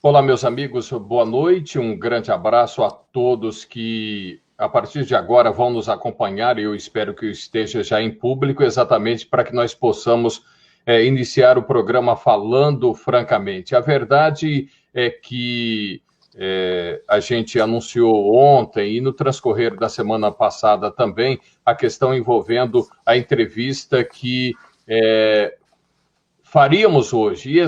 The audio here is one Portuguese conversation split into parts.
Olá, meus amigos, boa noite. Um grande abraço a todos que, a partir de agora, vão nos acompanhar. Eu espero que esteja já em público, exatamente para que nós possamos iniciar o programa falando francamente. A verdade é que a gente anunciou ontem e no transcorrer da semana passada também a questão envolvendo a entrevista que faríamos hoje, e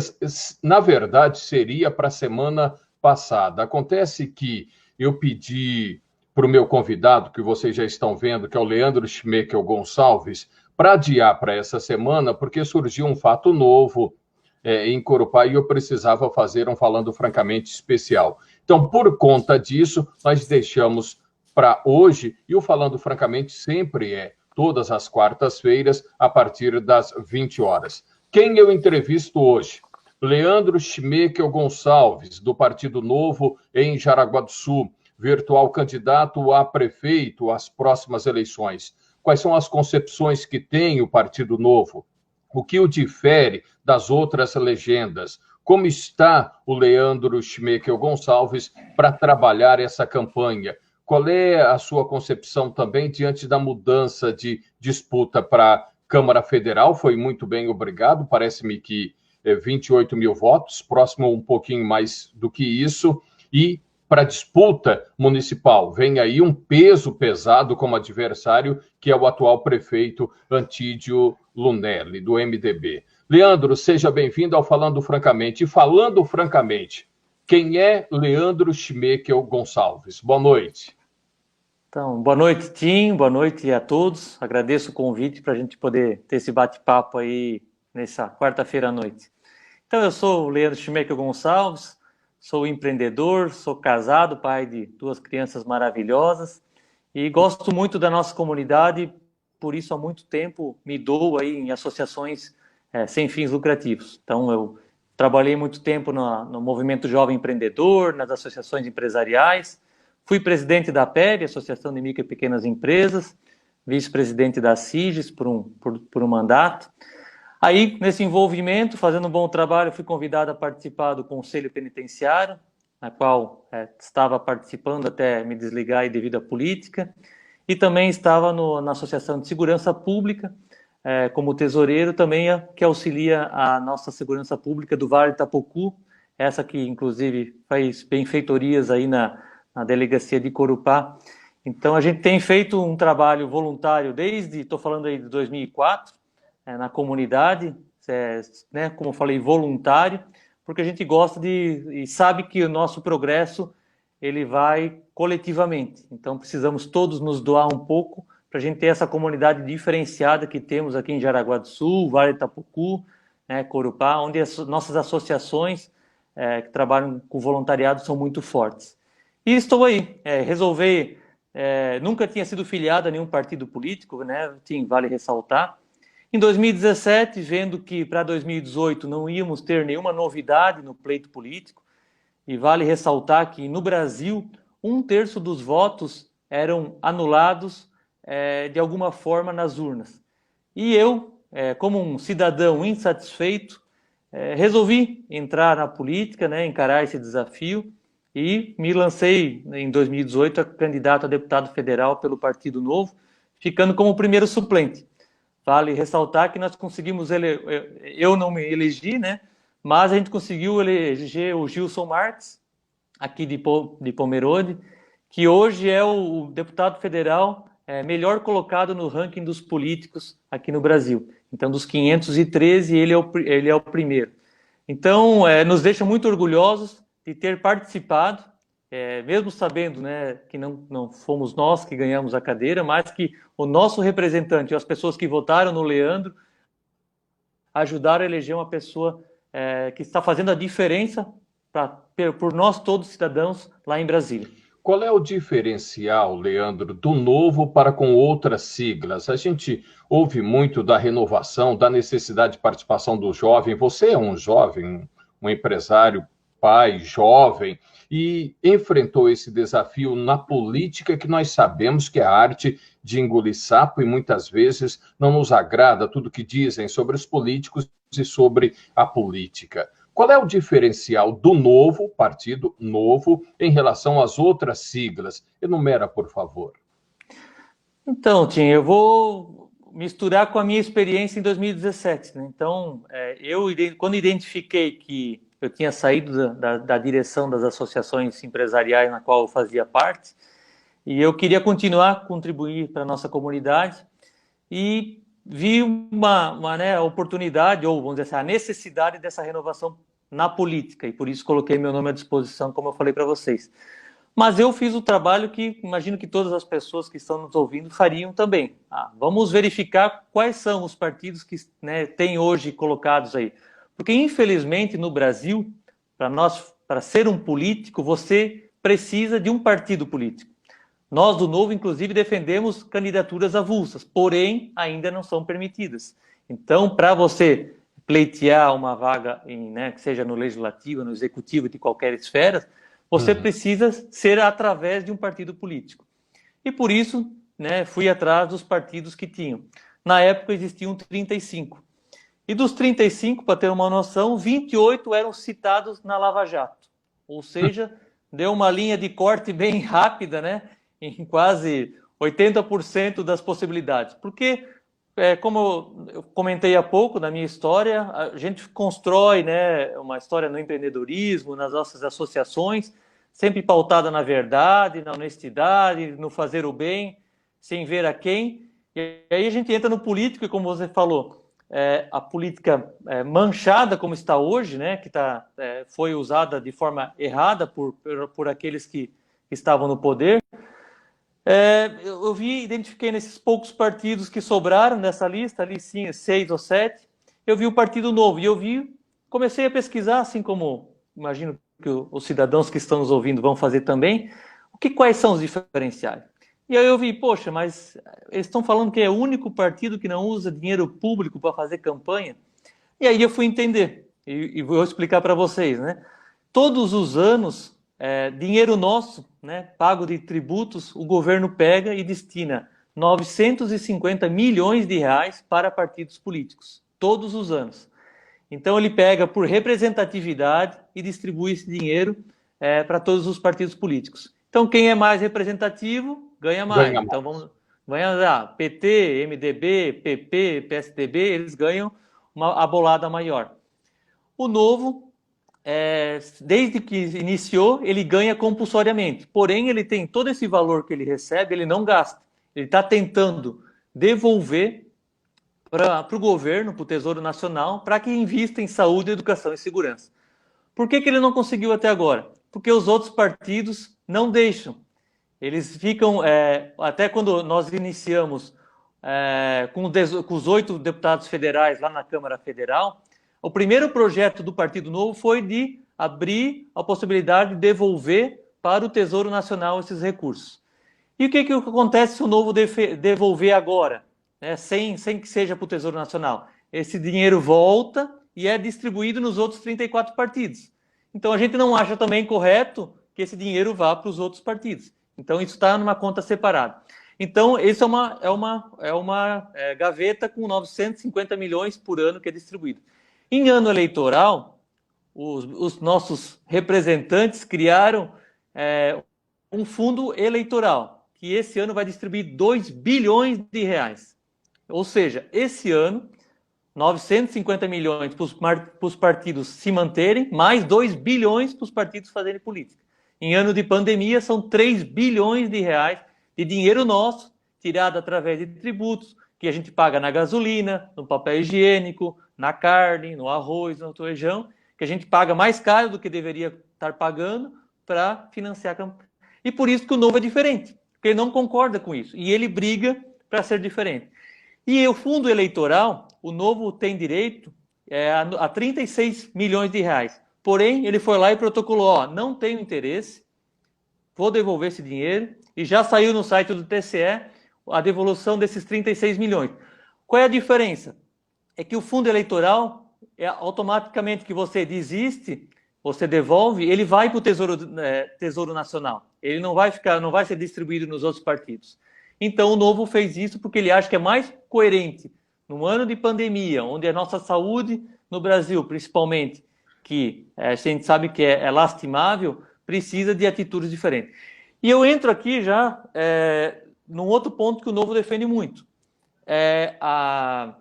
na verdade seria para a semana passada. Acontece que eu pedi para o meu convidado, que vocês já estão vendo, que é o Leandro Schmekel Gonçalves, para adiar para essa semana, porque surgiu um fato novo em Corupá e eu precisava fazer um Falando Francamente especial. Então, por conta disso, nós deixamos para hoje, e o Falando Francamente sempre é todas as quartas-feiras, a partir das 20 horas. Quem eu entrevisto hoje? Leandro Schmekel Gonçalves, do Partido Novo, em Jaraguá do Sul, virtual candidato a prefeito às próximas eleições. Quais são as concepções que tem o Partido Novo? O que o difere das outras legendas? Como está o Leandro Schmekel Gonçalves para trabalhar essa campanha? Qual é a sua concepção também diante da mudança de disputa para Câmara Federal? Foi muito bem, obrigado. Parece-me que 28 mil votos, próximo um pouquinho mais do que isso. E para a disputa municipal, vem aí um peso pesado como adversário, que é o atual prefeito Antídio Lunelli, do MDB. Leandro, seja bem-vindo ao Falando Francamente. E falando francamente, quem é Leandro Schmekel Gonçalves? Boa noite. Então, boa noite, Tim, boa noite a todos. Agradeço o convite para a gente poder ter esse bate-papo aí nessa quarta-feira à noite. Então, eu sou o Leandro Schmekel Gonçalves, sou empreendedor, sou casado, pai de 2 crianças maravilhosas e gosto muito da nossa comunidade, por isso há muito tempo me dou aí em associações sem fins lucrativos. Então, eu trabalhei muito tempo no Movimento Jovem Empreendedor, nas associações empresariais. Fui presidente da APEB, Associação de Micro e Pequenas Empresas, vice-presidente da SIGES por um mandato. Aí, nesse envolvimento, fazendo um bom trabalho, fui convidado a participar do Conselho Penitenciário, na qual estava participando até me desligar aí devido à política, e também estava na Associação de Segurança Pública, como tesoureiro também, que auxilia a nossa segurança pública do Vale do Itapocu, essa que, inclusive, faz benfeitorias aí na delegacia de Corupá. Então, a gente tem feito um trabalho voluntário estou falando aí de 2004, na comunidade, como eu falei, voluntário, porque a gente gosta e sabe que o nosso progresso, ele vai coletivamente. Então, precisamos todos nos doar um pouco para a gente ter essa comunidade diferenciada que temos aqui em Jaraguá do Sul, Vale do Itapocu, Corupá, onde as nossas associações que trabalham com voluntariado são muito fortes. E estou aí, nunca tinha sido filiado a nenhum partido político, vale ressaltar. Em 2017, vendo que para 2018 não íamos ter nenhuma novidade no pleito político, e vale ressaltar que no Brasil, 1/3 dos votos eram anulados de alguma forma nas urnas. E eu, como um cidadão insatisfeito, resolvi entrar na política, encarar esse desafio, e me lancei em 2018 a candidato a deputado federal pelo Partido Novo, ficando como primeiro suplente. Vale ressaltar que nós conseguimos, eu não me elegi, mas a gente conseguiu eleger o Gilson Marques, aqui de Pomerode, que hoje é o deputado federal melhor colocado no ranking dos políticos aqui no Brasil. Então, dos 513, ele é o primeiro. Então, nos deixa muito orgulhosos de ter participado, mesmo sabendo que não fomos nós que ganhamos a cadeira, mas que o nosso representante e as pessoas que votaram no Leandro ajudaram a eleger uma pessoa que está fazendo a diferença por nós todos cidadãos lá em Brasília. Qual é o diferencial, Leandro, do Novo para com outras siglas? A gente ouve muito da renovação, da necessidade de participação do jovem. Você é um jovem, um empresário, pai, jovem, e enfrentou esse desafio na política, que nós sabemos que é a arte de engolir sapo, e muitas vezes não nos agrada tudo que dizem sobre os políticos e sobre a política. Qual é o diferencial do novo, Partido Novo, em relação às outras siglas? Enumera, por favor. Então, Tim, eu vou misturar com a minha experiência em 2017, né? Então, quando identifiquei que eu tinha saído da direção das associações empresariais na qual eu fazia parte, e eu queria continuar a contribuir para a nossa comunidade, e vi uma né, oportunidade, ou vamos dizer assim, a necessidade dessa renovação na política, e por isso coloquei meu nome à disposição, como eu falei para vocês. Mas eu fiz o trabalho que imagino que todas as pessoas que estão nos ouvindo fariam também. Vamos verificar quais são os partidos que, né, tem hoje colocados aí. Porque, infelizmente, no Brasil, para ser um político, você precisa de um partido político. Nós, do Novo, inclusive, defendemos candidaturas avulsas, porém, ainda não são permitidas. Então, para você pleitear uma vaga, né, que seja no Legislativo, no Executivo, de qualquer esfera, você precisa ser através de um partido político. E por isso, né, fui atrás dos partidos que tinham. Na época existiam 35. E dos 35, para ter uma noção, 28 eram citados na Lava Jato. Ou seja, deu uma linha de corte bem rápida, né, em quase 80% das possibilidades. Porque, como eu comentei há pouco na minha história, a gente constrói, né, uma história no empreendedorismo, nas nossas associações, sempre pautada na verdade, na honestidade, no fazer o bem, sem ver a quem. E aí a gente entra no político, e como você falou, a política manchada como está hoje, né, que foi usada de forma errada por aqueles que estavam no poder. Eu identifiquei nesses poucos partidos que sobraram nessa lista, ali sim, 6 ou 7, eu vi o Partido Novo, e comecei a pesquisar, assim como imagino que os cidadãos que estão nos ouvindo vão fazer também, quais são os diferenciais. E aí eu vi, poxa, mas eles estão falando que é o único partido que não usa dinheiro público para fazer campanha. E aí eu fui entender, e vou explicar para vocês, né? Todos os anos, dinheiro nosso, né, pago de tributos, o governo pega e destina 950 milhões de reais para partidos políticos, todos os anos. Então ele pega por representatividade e distribui esse dinheiro para todos os partidos políticos. Então quem é mais representativo ganha mais. Então vamos ganhar PT, MDB, PP, PSDB, eles ganham a bolada maior. O Novo, desde que iniciou, ele ganha compulsoriamente. Porém, ele tem todo esse valor que ele recebe, ele não gasta. Ele está tentando devolver para o governo, para o Tesouro Nacional, para que invista em saúde, educação e segurança. Por que ele não conseguiu até agora? Porque os outros partidos não deixam. Eles ficam, até quando nós iniciamos com os 8 deputados federais lá na Câmara Federal, o primeiro projeto do Partido Novo foi de abrir a possibilidade de devolver para o Tesouro Nacional esses recursos. E o que acontece se o Novo devolver agora, né, sem que seja para o Tesouro Nacional? Esse dinheiro volta e é distribuído nos outros 34 partidos. Então a gente não acha também correto que esse dinheiro vá para os outros partidos. Então isso está numa conta separada. Então isso é uma gaveta com 950 milhões por ano que é distribuído. Em ano eleitoral, os nossos representantes criaram um fundo eleitoral, que esse ano vai distribuir 2 bilhões de reais. Ou seja, esse ano, 950 milhões para os partidos se manterem, mais 2 bilhões para os partidos fazerem política. Em ano de pandemia, são 3 bilhões de reais de dinheiro nosso, tirado através de tributos, que a gente paga na gasolina, no papel higiênico, na carne, no arroz, no feijão, que a gente paga mais caro do que deveria estar pagando para financiar a campanha. E por isso que o Novo é diferente, porque ele não concorda com isso, e ele briga para ser diferente. E o fundo eleitoral, o Novo tem direito a 36 milhões de reais. Porém, ele foi lá e protocolou, não tenho interesse, vou devolver esse dinheiro, e já saiu no site do TCE a devolução desses 36 milhões. Qual é a diferença? É que o fundo eleitoral, automaticamente que você desiste, você devolve, ele vai para o Tesouro Nacional. Ele não vai ser distribuído nos outros partidos. Então o Novo fez isso porque ele acha que é mais coerente, num ano de pandemia, onde a nossa saúde no Brasil, principalmente, que a gente sabe que é lastimável, precisa de atitudes diferentes. E eu entro aqui já num outro ponto que o Novo defende muito, a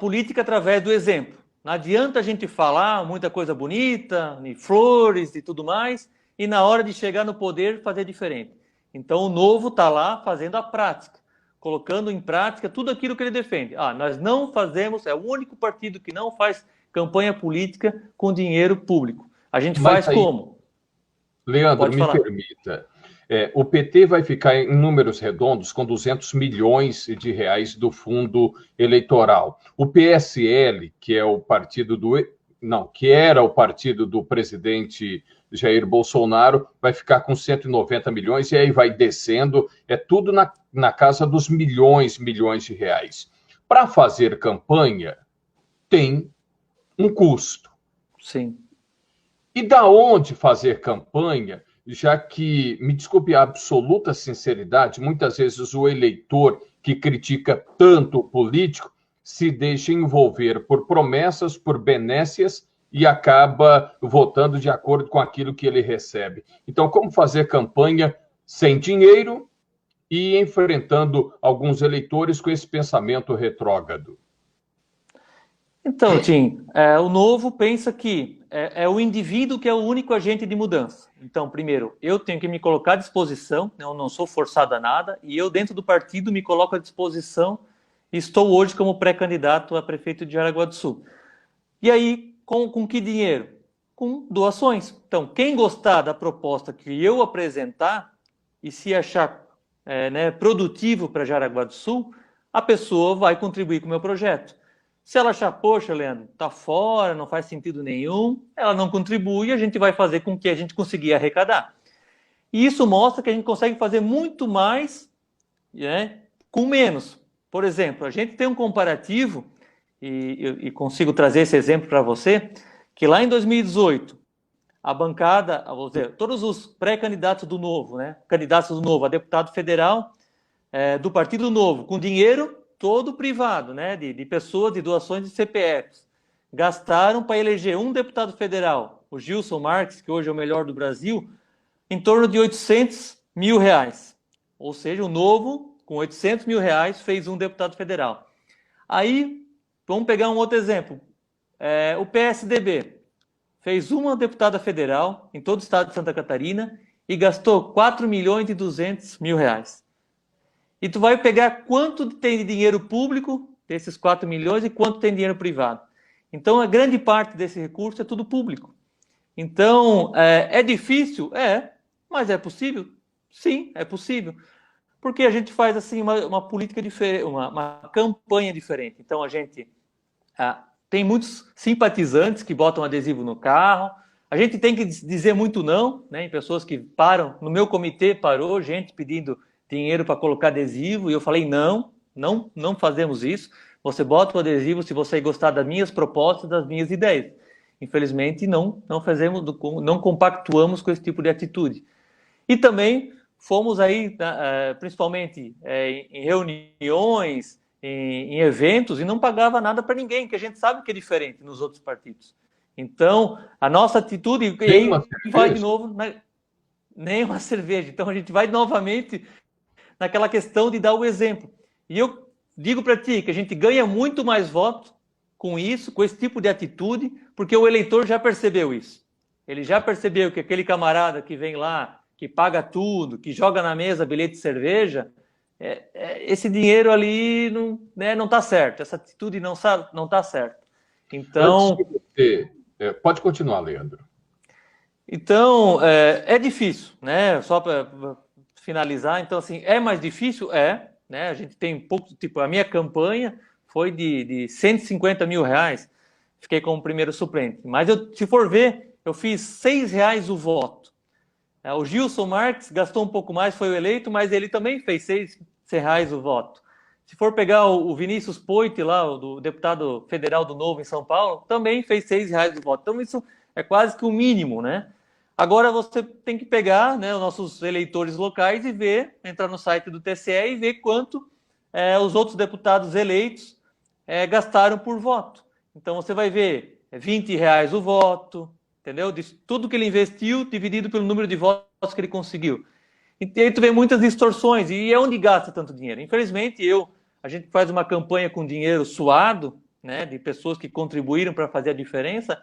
política através do exemplo. Não adianta a gente falar muita coisa bonita, de flores e tudo mais, e na hora de chegar no poder fazer diferente. Então o Novo está lá fazendo a prática, colocando em prática tudo aquilo que ele defende. Nós não fazemos, é o único partido que não faz campanha política com dinheiro público. A gente faz como? Leandro, me permita. O PT vai ficar em números redondos com 200 milhões de reais do fundo eleitoral. O PSL, que é o partido que era o partido do presidente Jair Bolsonaro, vai ficar com 190 milhões e aí vai descendo, tudo na casa dos milhões de reais. Para fazer campanha, tem um custo. Sim. E da onde fazer campanha, já que, me desculpe a absoluta sinceridade, muitas vezes o eleitor que critica tanto o político se deixa envolver por promessas, por benécias e acaba votando de acordo com aquilo que ele recebe. Então, como fazer campanha sem dinheiro e enfrentando alguns eleitores com esse pensamento retrógrado? Então, Tim, o Novo pensa que é o indivíduo que é o único agente de mudança. Então, primeiro, eu tenho que me colocar à disposição, eu não sou forçado a nada, e eu, dentro do partido, me coloco à disposição e estou hoje como pré-candidato a prefeito de Jaraguá do Sul. E aí, com que dinheiro? Com doações. Então, quem gostar da proposta que eu apresentar e se achar produtivo para Jaraguá do Sul, a pessoa vai contribuir com o meu projeto. Se ela achar, poxa, Leandro, tá fora, não faz sentido nenhum, ela não contribui e a gente vai fazer com que a gente consiga arrecadar. E isso mostra que a gente consegue fazer muito mais com menos. Por exemplo, a gente tem um comparativo, e consigo trazer esse exemplo para você, que lá em 2018, a bancada, vou dizer, todos os pré-candidatos do Novo, candidatos do Novo a deputado federal do Partido Novo, com dinheiro todo privado, de pessoas, de doações de CPFs, gastaram para eleger um deputado federal, o Gilson Marques, que hoje é o melhor do Brasil, em torno de 800 mil reais. Ou seja, o Novo, com 800 mil reais, fez um deputado federal. Aí, vamos pegar um outro exemplo. O PSDB fez uma deputada federal em todo o estado de Santa Catarina e gastou 4 milhões e 200 mil reais. E tu vai pegar quanto tem de dinheiro público desses 4 milhões e quanto tem dinheiro privado. Então, a grande parte desse recurso é tudo público. Então, é difícil? Mas é possível? Sim, é possível. Porque a gente faz assim uma política diferente, uma campanha diferente. Então, a gente tem muitos simpatizantes que botam adesivo no carro. A gente tem que dizer muito não, em pessoas que param. No meu comitê parou gente pedindo dinheiro para colocar adesivo, e eu falei, não fazemos isso, você bota o adesivo se você gostar das minhas propostas, das minhas ideias. Infelizmente, não compactuamos com esse tipo de atitude. E também fomos aí, principalmente em reuniões, em eventos, e não pagava nada para ninguém, que a gente sabe que é diferente nos outros partidos. Então, a nossa atitude, e aí vai de novo, nem uma cerveja. Então, a gente vai novamente naquela questão de dar o exemplo. E eu digo para ti que a gente ganha muito mais voto com isso, com esse tipo de atitude, porque o eleitor já percebeu isso. Ele já percebeu que aquele camarada que vem lá, que paga tudo, que joga na mesa bilhete de cerveja, esse dinheiro ali não está certo, essa atitude não está certa. Então... Pode continuar, Leandro. Então, é difícil, só para finalizar, então assim, é mais difícil? A gente tem pouco, a minha campanha foi de 150 mil reais, fiquei como primeiro suplente, mas se for ver, eu fiz R$6 o voto. O Gilson Marques gastou um pouco mais, foi o eleito, mas ele também fez R$6 o voto. Se for pegar o Vinícius Poit, lá, do deputado federal do Novo em São Paulo, também fez R$6 o voto. Então isso é quase que o mínimo, Agora você tem que pegar os nossos eleitores locais e entrar no site do TSE e ver quanto os outros deputados eleitos gastaram por voto. Então você vai ver R$ 20 o voto, entendeu? De tudo que ele investiu dividido pelo número de votos que ele conseguiu. E aí tu vê muitas distorções. E é onde gasta tanto dinheiro? Infelizmente, a gente faz uma campanha com dinheiro suado, né, de pessoas que contribuíram para fazer a diferença.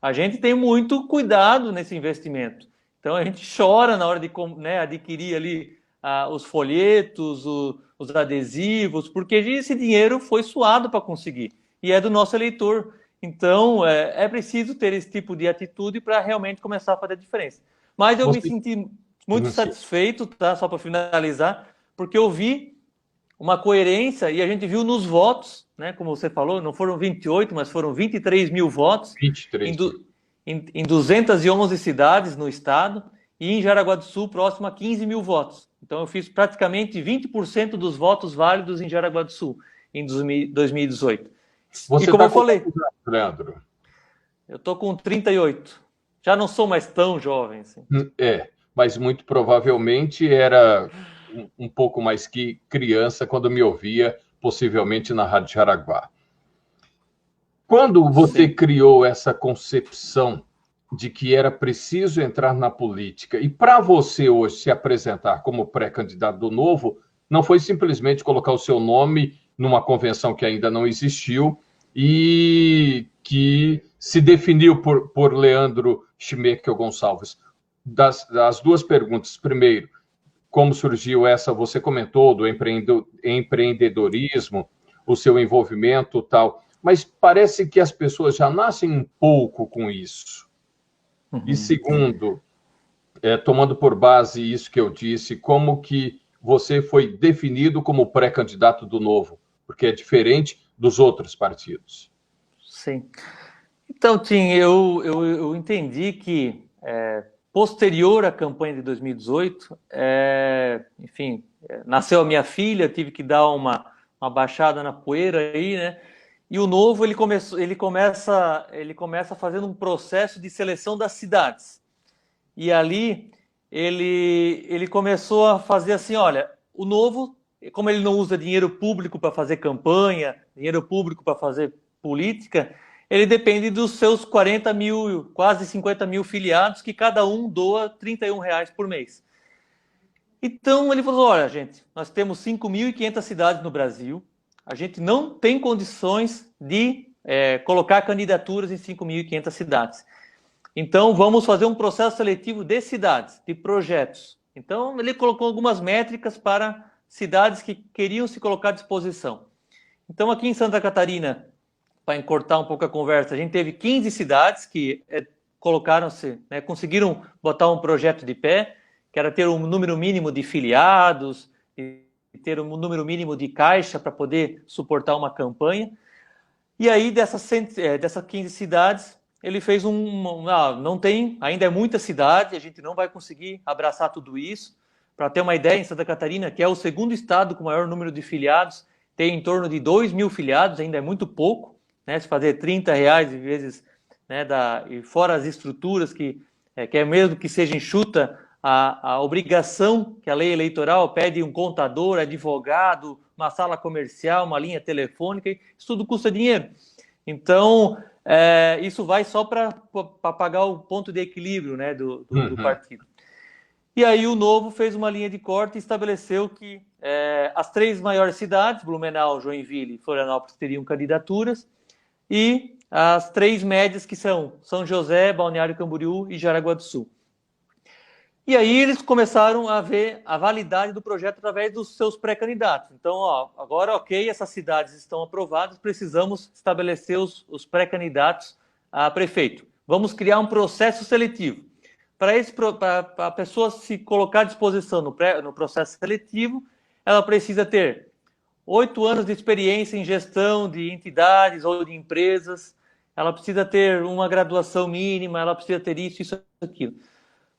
A gente tem muito cuidado nesse investimento. Então a gente chora na hora de, né, adquirir ali os folhetos, os adesivos, porque esse dinheiro foi suado para conseguir e é do nosso eleitor. Então é preciso ter esse tipo de atitude para realmente começar a fazer a diferença. Mas eu me senti muito satisfeito, tá? Só para finalizar, porque eu vi uma coerência e a gente viu nos votos, né? Como você falou, não foram 28, mas foram 23 mil votos 23. Em 211 cidades no estado e em Jaraguá do Sul, próximo a 15 mil votos. Então eu fiz praticamente 20% dos votos válidos em Jaraguá do Sul em 2018. Você e como eu com falei, quantos anos, Leandro? eu estou com 38. Já não sou mais tão jovem assim. Mas muito provavelmente era um pouco mais que criança quando me ouvia, possivelmente na Rádio Jaraguá. Quando você criou essa concepção de que era preciso entrar na política, e para você hoje se apresentar como pré-candidato do Novo, não foi simplesmente colocar o seu nome numa convenção que ainda não existiu e que se definiu por Leandro Schmekel Gonçalves. Das duas perguntas, primeiro, como surgiu essa, você comentou do empreendedorismo, o seu envolvimento tal, mas parece que as pessoas já nascem um pouco com isso. E segundo, tomando por base isso que eu disse, como que você foi definido como pré-candidato do Novo? Porque é diferente dos outros partidos. Sim. Então, Tim, eu entendi que posterior à campanha de 2018, enfim, nasceu a minha filha, tive que dar uma baixada na poeira aí, né? E o Novo ele começa fazendo um processo de seleção das cidades. E ali ele começou a fazer assim, olha, o Novo, como ele não usa dinheiro público para fazer campanha, dinheiro público para fazer política, ele depende dos seus 40 mil, quase 50 mil filiados, que cada um doa R$ 31 por mês. Então ele falou, olha, gente, nós temos 5.500 cidades no Brasil, a gente não tem condições de colocar candidaturas em 5.500 cidades. Então, vamos fazer um processo seletivo de cidades, de projetos. Então, ele colocou algumas métricas para cidades que queriam se colocar à disposição. Então, aqui em Santa Catarina, para encurtar um pouco a conversa, a gente teve 15 cidades que colocaram-se, né, conseguiram botar um projeto de pé, que era ter um número mínimo de filiados, ter um número mínimo de caixa para poder suportar uma campanha. E aí, dessas 15 cidades, ele fez não tem, ainda é muita cidade, a gente não vai conseguir abraçar tudo isso. Para ter uma ideia, em Santa Catarina, que é o segundo estado com maior número de filiados, tem em torno de 2 mil filiados, ainda é muito pouco, né? Se fazer R$ 30 vezes, né, e fora as estruturas, que é mesmo que seja enxuta, a obrigação que a lei eleitoral pede um contador, advogado, uma sala comercial, uma linha telefônica, isso tudo custa dinheiro. Então, isso vai só para pagar o ponto de equilíbrio, né, do partido. E aí o Novo fez uma linha de corte e estabeleceu que as 3 maiores cidades, Blumenau, Joinville e Florianópolis, teriam candidaturas, e as 3 médias, que são São José, Balneário Camboriú e Jaraguá do Sul. E aí eles começaram a ver a validade do projeto através dos seus pré-candidatos. Então, agora, ok, essas cidades estão aprovadas, precisamos estabelecer os pré-candidatos a prefeito. Vamos criar um processo seletivo. Para a pessoa se colocar à disposição no processo seletivo, ela precisa ter 8 anos de experiência em gestão de entidades ou de empresas, ela precisa ter uma graduação mínima, ela precisa ter isso, aquilo.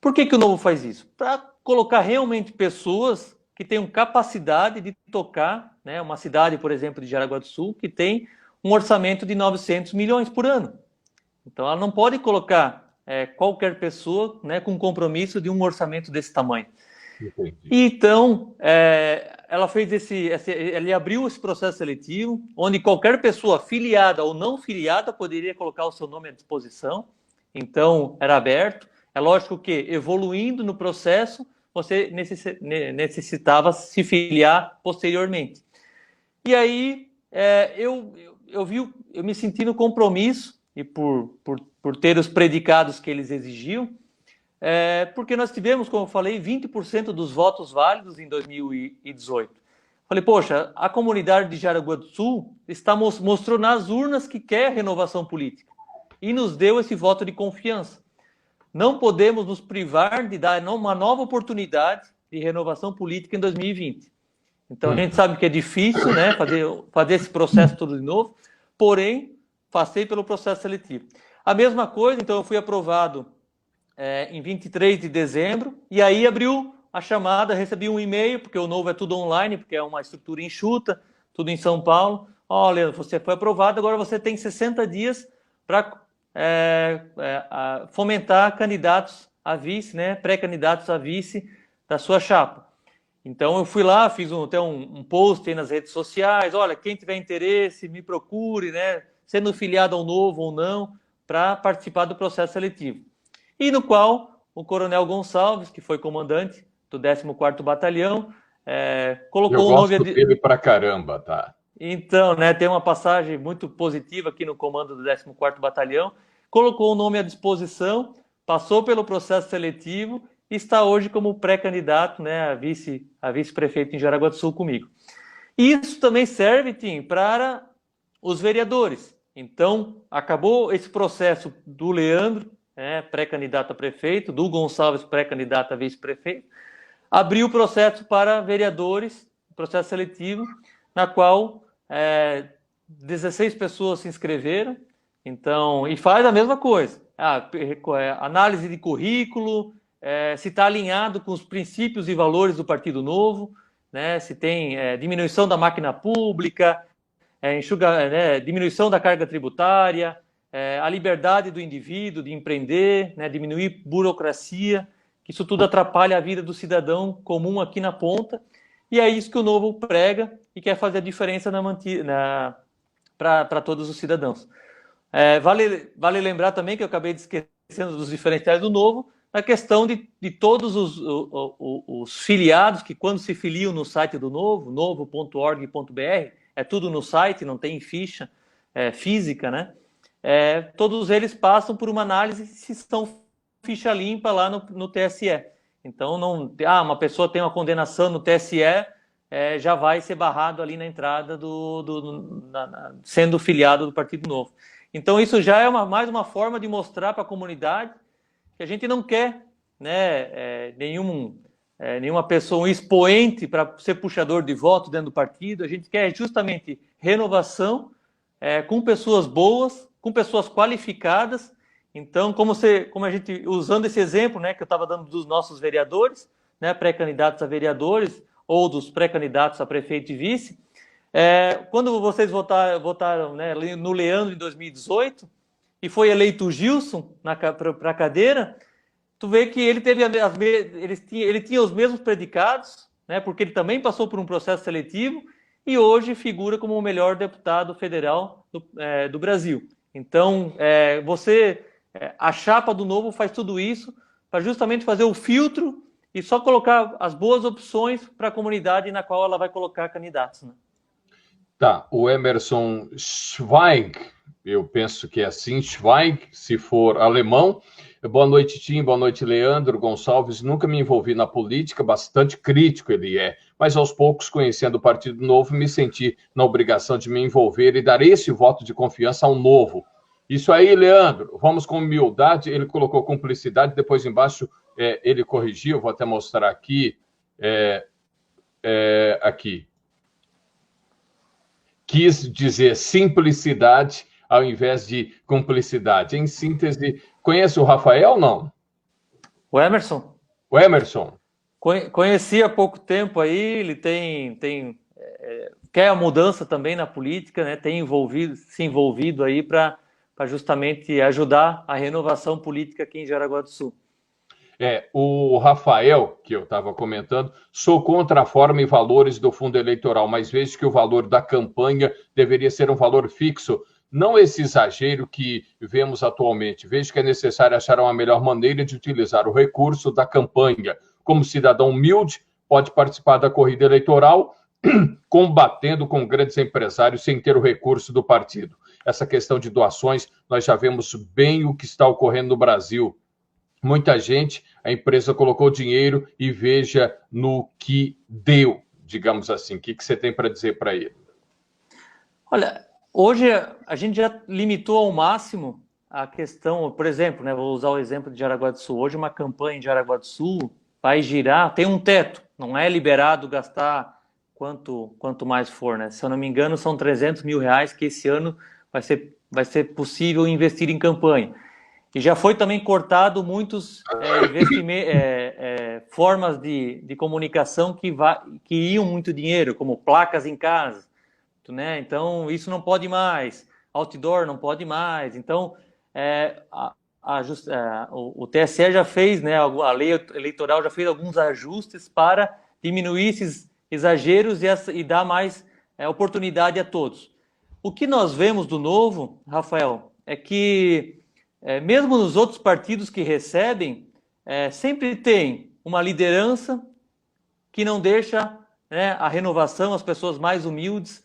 Por que o Novo faz isso? Para colocar realmente pessoas que tenham capacidade de tocar, né, uma cidade, por exemplo, de Jaraguá do Sul, que tem um orçamento de 900 milhões por ano. Então, ela não pode colocar qualquer pessoa, né, com compromisso de um orçamento desse tamanho. Entendi. Então, ela fez ele abriu esse processo seletivo, onde qualquer pessoa filiada ou não filiada poderia colocar o seu nome à disposição. Então, era aberto. É lógico que, evoluindo no processo, você necessitava se filiar posteriormente. E aí, eu me senti no compromisso, e por ter os predicados que eles exigiam, porque nós tivemos, como eu falei, 20% dos votos válidos em 2018. Falei, poxa, a comunidade de Jaraguá do Sul mostrou nas urnas que quer renovação política e nos deu esse voto de confiança. Não podemos nos privar de dar uma nova oportunidade de renovação política em 2020. Então, a gente sabe que é difícil, né, fazer esse processo tudo de novo, porém, passei pelo processo seletivo. A mesma coisa, então, eu fui aprovado em 23 de dezembro, e aí abriu a chamada, recebi um e-mail, porque o novo é tudo online, porque é uma estrutura enxuta, tudo em São Paulo. Olha, você foi aprovado, agora você tem 60 dias para fomentar candidatos a vice, né, pré-candidatos a vice da sua chapa. Então eu fui lá, fiz até um post aí nas redes sociais, olha, quem tiver interesse, me procure, né, sendo filiado ao novo ou não, para participar do processo seletivo. E no qual o Coronel Gonçalves, que foi comandante do 14º Batalhão, colocou o nome dele pra caramba, tá? Então, né, tem uma passagem muito positiva aqui no comando do 14º Batalhão, colocou o nome à disposição, passou pelo processo seletivo e está hoje como pré-candidato, né, a vice-prefeito em Jaraguá do Sul comigo. Isso também serve, Tim, para os vereadores. Então, acabou esse processo do Leandro, pré-candidato a prefeito, do Gonçalves, pré-candidato a vice-prefeito, abriu o processo para vereadores, processo seletivo, na qual 16 pessoas se inscreveram, então, e faz a mesma coisa, análise de currículo, se está alinhado com os princípios e valores do Partido Novo, né, se tem diminuição da máquina pública, diminuição da carga tributária, a liberdade do indivíduo de empreender, né, diminuir burocracia, que isso tudo atrapalha a vida do cidadão comum aqui na ponta, e é isso que o Novo prega e quer fazer a diferença para todos os cidadãos. Vale lembrar também que eu acabei esquecendo dos diferenciais do Novo, na questão de todos os filiados que, quando se filiam no site do Novo, novo.org.br, é tudo no site, não tem ficha física, né? Todos eles passam por uma análise se estão ficha limpa lá no TSE. Então, uma pessoa tem uma condenação no TSE, já vai ser barrado ali na entrada sendo filiado do Partido Novo. Então, isso já é mais uma forma de mostrar para a comunidade que a gente não quer, né, nenhuma pessoa, um expoente para ser puxador de voto dentro do partido. A gente quer justamente renovação com pessoas boas, com pessoas qualificadas. Então, como a gente, usando esse exemplo, né, que eu estava dando dos nossos vereadores, né, pré-candidatos a vereadores, ou dos pré-candidatos a prefeito e vice, quando vocês votaram, né, no Leandro em 2018, e foi eleito o Gilson para a cadeira, tu vê que ele ele tinha os mesmos predicados, né, porque ele também passou por um processo seletivo, e hoje figura como o melhor deputado federal do Brasil. Então, a chapa do Novo faz tudo isso para justamente fazer o filtro e só colocar as boas opções para a comunidade na qual ela vai colocar candidatos, né? Tá, o Emerson Schweig, eu penso que é assim, Schweig, se for alemão. Boa noite, Tim, boa noite, Leandro Gonçalves. Nunca me envolvi na política, bastante crítico ele mas aos poucos, conhecendo o Partido Novo, me senti na obrigação de me envolver e dar esse voto de confiança ao Novo. Isso aí, Leandro, vamos com humildade. Ele colocou cumplicidade, depois embaixo ele corrigiu, vou até mostrar aqui. Aqui. Quis dizer simplicidade ao invés de cumplicidade. Em síntese, conhece o Rafael, não? O Emerson? O Emerson. Conheci há pouco tempo aí, ele quer a mudança também na política, né? Tem se envolvido aí para justamente ajudar a renovação política aqui em Jaraguá do Sul. O Rafael, que eu estava comentando, sou contra a forma e valores do fundo eleitoral, mas vejo que o valor da campanha deveria ser um valor fixo, não esse exagero que vemos atualmente. Vejo que é necessário achar uma melhor maneira de utilizar o recurso da campanha. Como cidadão humilde, pode participar da corrida eleitoral, combatendo com grandes empresários sem ter o recurso do partido. Essa questão de doações, nós já vemos bem o que está ocorrendo no Brasil. Muita gente, a empresa colocou dinheiro e veja no que deu, digamos assim. O que você tem para dizer para ele? Olha, hoje a gente já limitou ao máximo a questão, por exemplo, né, vou usar o exemplo de Jaraguá do Sul. Hoje uma campanha em Jaraguá do Sul vai girar, tem um teto, não é liberado gastar quanto mais for, né? Se eu não me engano, são 300 mil reais que esse ano vai ser possível investir em campanha. E já foi também cortado muitos formas de comunicação que iam muito dinheiro, como placas em casa, né? Então, isso não pode mais, outdoor não pode mais. Então, o TSE já fez, né, a lei eleitoral já fez alguns ajustes para diminuir esses exageros e dar mais oportunidade a todos. O que nós vemos do Novo, Rafael, é que mesmo nos outros partidos que recebem, sempre tem uma liderança que não deixa, né, a renovação, as pessoas mais humildes,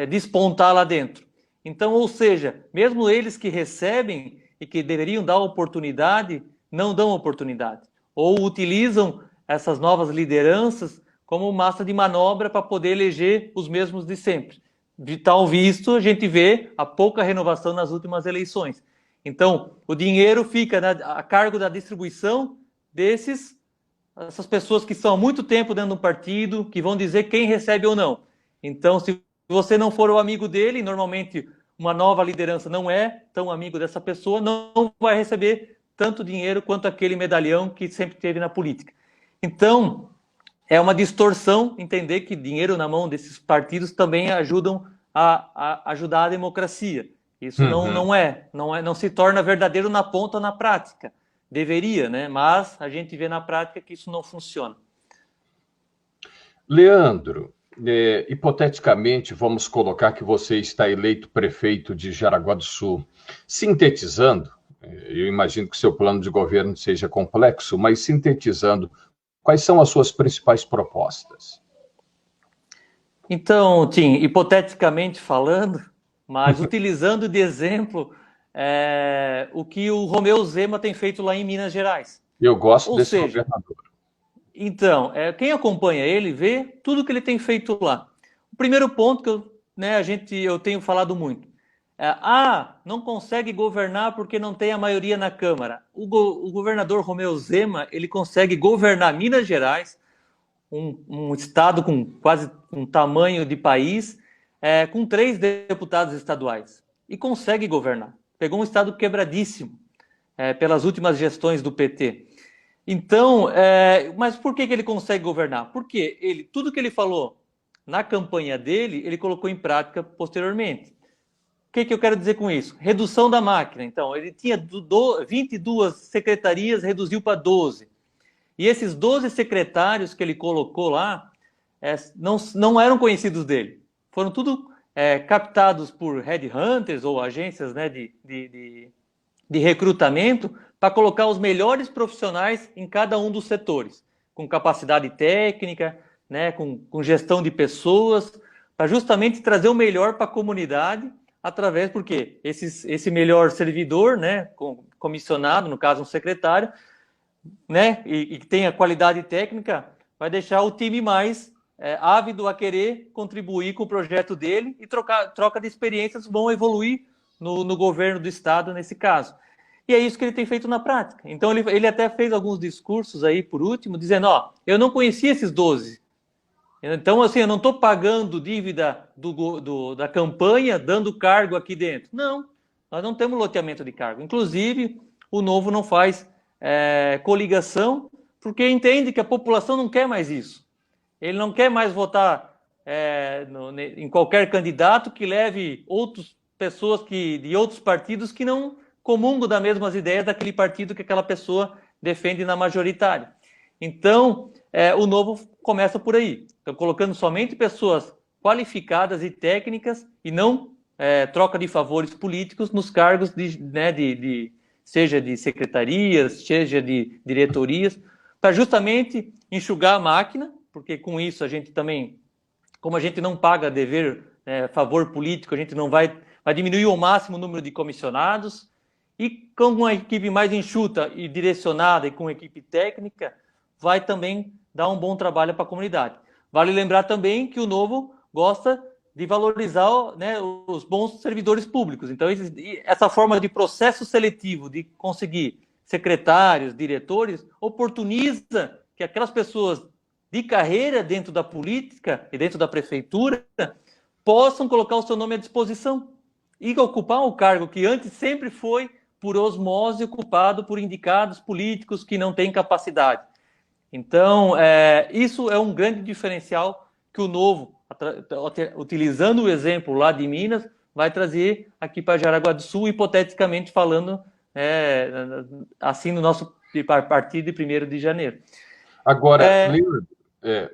despontar lá dentro. Então, ou seja, mesmo eles que recebem e que deveriam dar oportunidade, não dão oportunidade. Ou utilizam essas novas lideranças como massa de manobra para poder eleger os mesmos de sempre. De tal visto, a gente vê a pouca renovação nas últimas eleições. Então, o dinheiro fica a cargo da distribuição essas pessoas que estão há muito tempo dentro do partido, que vão dizer quem recebe ou não. Então, se você não for o amigo dele, normalmente uma nova liderança não é tão amigo dessa pessoa, não vai receber tanto dinheiro quanto aquele medalhão que sempre teve na política. Então, é uma distorção entender que dinheiro na mão desses partidos também ajudam a ajudar a democracia. Isso não se torna verdadeiro na ponta, na prática. Deveria, né? Mas a gente vê na prática que isso não funciona. Leandro, hipoteticamente, vamos colocar que você está eleito prefeito de Jaraguá do Sul. Sintetizando, eu imagino que seu plano de governo seja complexo, mas sintetizando, quais são as suas principais propostas? Então, Tim, hipoteticamente falando, mas utilizando de exemplo o que o Romeu Zema tem feito lá em Minas Gerais. Eu gosto desse governador. Então, quem acompanha ele vê tudo que ele tem feito lá. O primeiro ponto que eu tenho falado muito não consegue governar porque não tem a maioria na Câmara. O governador Romeu Zema, ele consegue governar Minas Gerais, um estado com quase um tamanho de país, com 3 deputados estaduais. E consegue governar. Pegou um estado quebradíssimo pelas últimas gestões do PT. Então, mas por que ele consegue governar? Porque tudo que ele falou na campanha dele, ele colocou em prática posteriormente. O que eu quero dizer com isso? Redução da máquina. Então, ele tinha 22 secretarias, reduziu para 12. E esses 12 secretários que ele colocou lá não eram conhecidos dele. Foram tudo captados por headhunters ou agências, né, de recrutamento para colocar os melhores profissionais em cada um dos setores, com capacidade técnica, né, com gestão de pessoas, para justamente trazer o melhor para a comunidade, porque esse melhor servidor, né, comissionado, no caso um secretário, né, e que tenha qualidade técnica, vai deixar o time mais ávido a querer contribuir com o projeto dele e troca de experiências vão evoluir no governo do estado, nesse caso. E é isso que ele tem feito na prática. Então, ele até fez alguns discursos aí, por último, dizendo, eu não conhecia esses 12. Então, assim, eu não estou pagando dívida da campanha, dando cargo aqui dentro. Não, nós não temos loteamento de cargo. Inclusive, o Novo não faz coligação, porque entende que a população não quer mais isso. Ele não quer mais votar em qualquer candidato que leve outras pessoas de outros partidos que não comungam das mesmas ideias daquele partido que aquela pessoa defende na majoritária. Então, o Novo começa por aí. Então, colocando somente pessoas qualificadas e técnicas e não troca de favores políticos nos cargos seja de secretarias, seja de diretorias, para justamente enxugar a máquina, porque com isso a gente também, como a gente não paga favor político, a gente não vai diminuir ao máximo o número de comissionados, e com uma equipe mais enxuta e direcionada e com equipe técnica, vai também dar um bom trabalho para a comunidade. Vale lembrar também que o Novo gosta de valorizar, né, os bons servidores públicos. Então, essa forma de processo seletivo, de conseguir secretários, diretores, oportuniza que aquelas pessoas de carreira dentro da política e dentro da prefeitura possam colocar o seu nome à disposição e ocupar o cargo que antes sempre foi, por osmose, ocupado por indicados políticos que não têm capacidade. Então, isso é um grande diferencial que o Novo, utilizando o exemplo lá de Minas, vai trazer aqui para Jaraguá do Sul, hipoteticamente falando, assim, no nosso partido de 1º de janeiro. Agora, Leandro,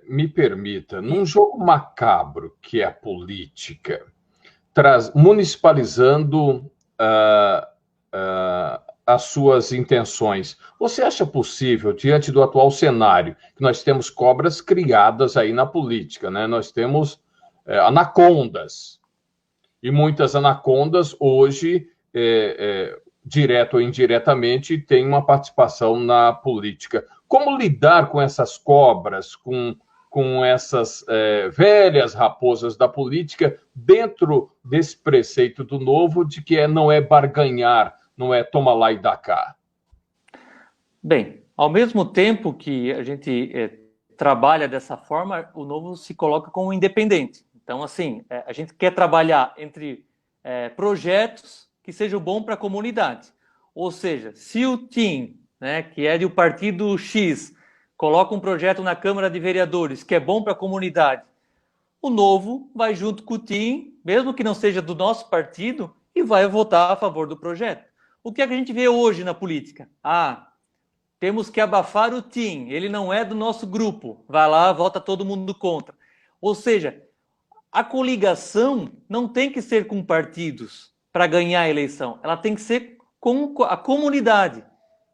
me permita, num jogo macabro que é a política, municipalizando as suas intenções, você acha possível, diante do atual cenário, que nós temos cobras criadas aí na política, né? Nós temos anacondas, e muitas anacondas hoje, direto ou indiretamente, têm uma participação na política. Como lidar com essas cobras, com essas velhas raposas da política, dentro desse preceito do Novo, de que não é barganhar, não é toma lá e dá cá? Bem, ao mesmo tempo que a gente trabalha dessa forma, o Novo se coloca como independente. Então, assim, a gente quer trabalhar entre projetos que sejam bons para a comunidade. Ou seja, se o TIM, né, que é do partido X, coloca um projeto na Câmara de Vereadores que é bom para a comunidade, o Novo vai junto com o TIM, mesmo que não seja do nosso partido, e vai votar a favor do projeto. O que é que a gente vê hoje na política? Temos que abafar o TIM, ele não é do nosso grupo, vai lá, vota todo mundo contra. Ou seja, a coligação não tem que ser com partidos para ganhar a eleição, ela tem que ser com a comunidade,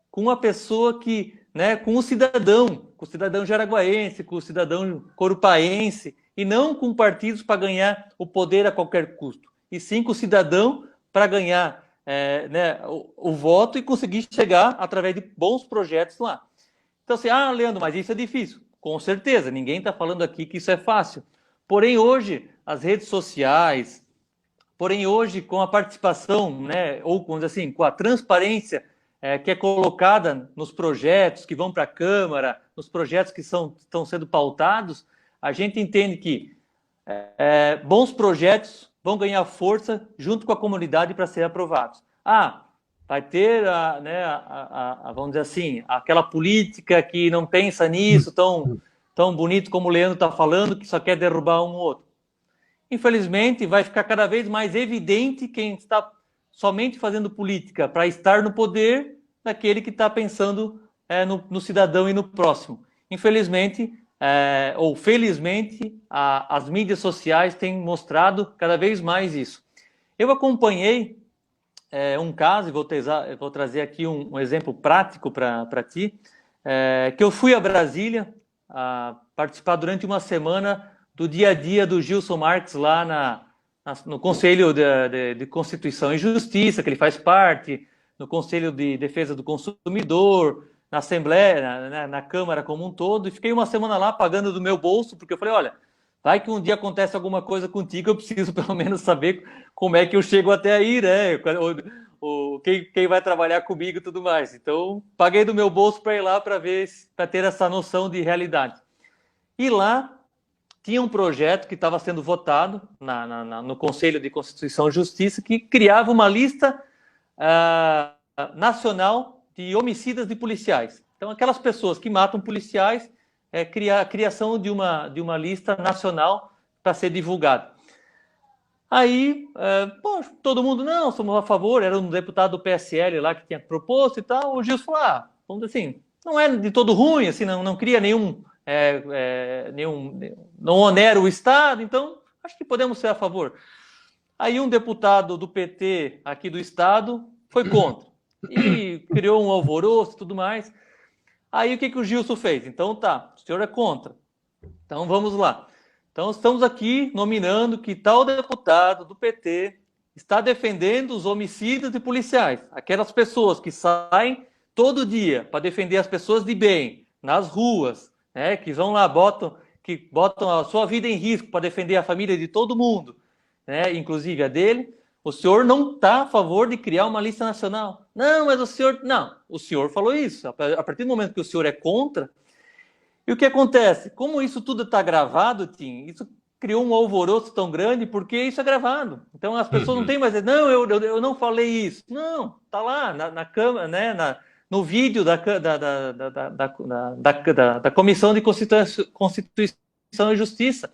com a pessoa que, né, com o cidadão jaraguaense, com o cidadão corupaense, e não com partidos para ganhar o poder a qualquer custo, e sim com o cidadão para ganhar o voto e conseguir chegar através de bons projetos lá. Então, assim, Leandro, mas isso é difícil. Com certeza, ninguém está falando aqui que isso é fácil. Porém, hoje, as redes sociais, hoje, com a participação, né, ou com a transparência que é colocada nos projetos que vão para a Câmara, nos projetos que estão sendo pautados, a gente entende que bons projetos vão ganhar força junto com a comunidade para serem aprovados. Vai ter, vamos dizer assim, aquela política que não pensa nisso tão bonito como o Leandro está falando, que só quer derrubar um ou outro. Infelizmente, vai ficar cada vez mais evidente quem está somente fazendo política para estar no poder daquele que está pensando no cidadão e no próximo. Infelizmente, ou felizmente, as mídias sociais têm mostrado cada vez mais isso. Eu acompanhei um caso, e vou trazer aqui um exemplo prático para ti, que eu fui a Brasília participar durante uma semana do dia a dia do Gilson Marques lá no Conselho de Constituição e Justiça, que ele faz parte, no Conselho de Defesa do Consumidor, na Assembleia, na Câmara como um todo, e fiquei uma semana lá pagando do meu bolso, porque eu falei, olha, vai que um dia acontece alguma coisa contigo, eu preciso pelo menos saber como é que eu chego até aí, né? Quem vai trabalhar comigo e tudo mais. Então, paguei do meu bolso para ir lá para ter essa noção de realidade. E lá tinha um projeto que estava sendo votado no Conselho de Constituição e Justiça, que criava uma lista nacional de homicidas de policiais. Então, aquelas pessoas que matam policiais, a criação de uma lista nacional para ser divulgada. Aí, todo mundo, não, somos a favor, era um deputado do PSL lá que tinha proposto e tal, o Gilson falou, vamos dizer assim, não é de todo ruim, assim, não cria nenhum, não onera o Estado, então acho que podemos ser a favor. Aí um deputado do PT aqui do Estado foi contra e criou um alvoroço e tudo mais. Aí o que o Gilson fez? Então tá, o senhor é contra. Então vamos lá. Então estamos aqui nominando que tal deputado do PT está defendendo os homicidas de policiais, aquelas pessoas que saem todo dia para defender as pessoas de bem, nas ruas, né, que vão lá, que botam a sua vida em risco para defender a família de todo mundo, né, inclusive a dele. O senhor não está a favor de criar uma lista nacional. Não, mas o senhor... Não, o senhor falou isso. A partir do momento que o senhor é contra... E o que acontece? Como isso tudo está gravado, Tim, isso criou um alvoroço tão grande porque isso é gravado. Então as pessoas não têm mais... Não, eu não falei isso. Não, está lá na câmera, né, no vídeo da Comissão de Constituição e Justiça.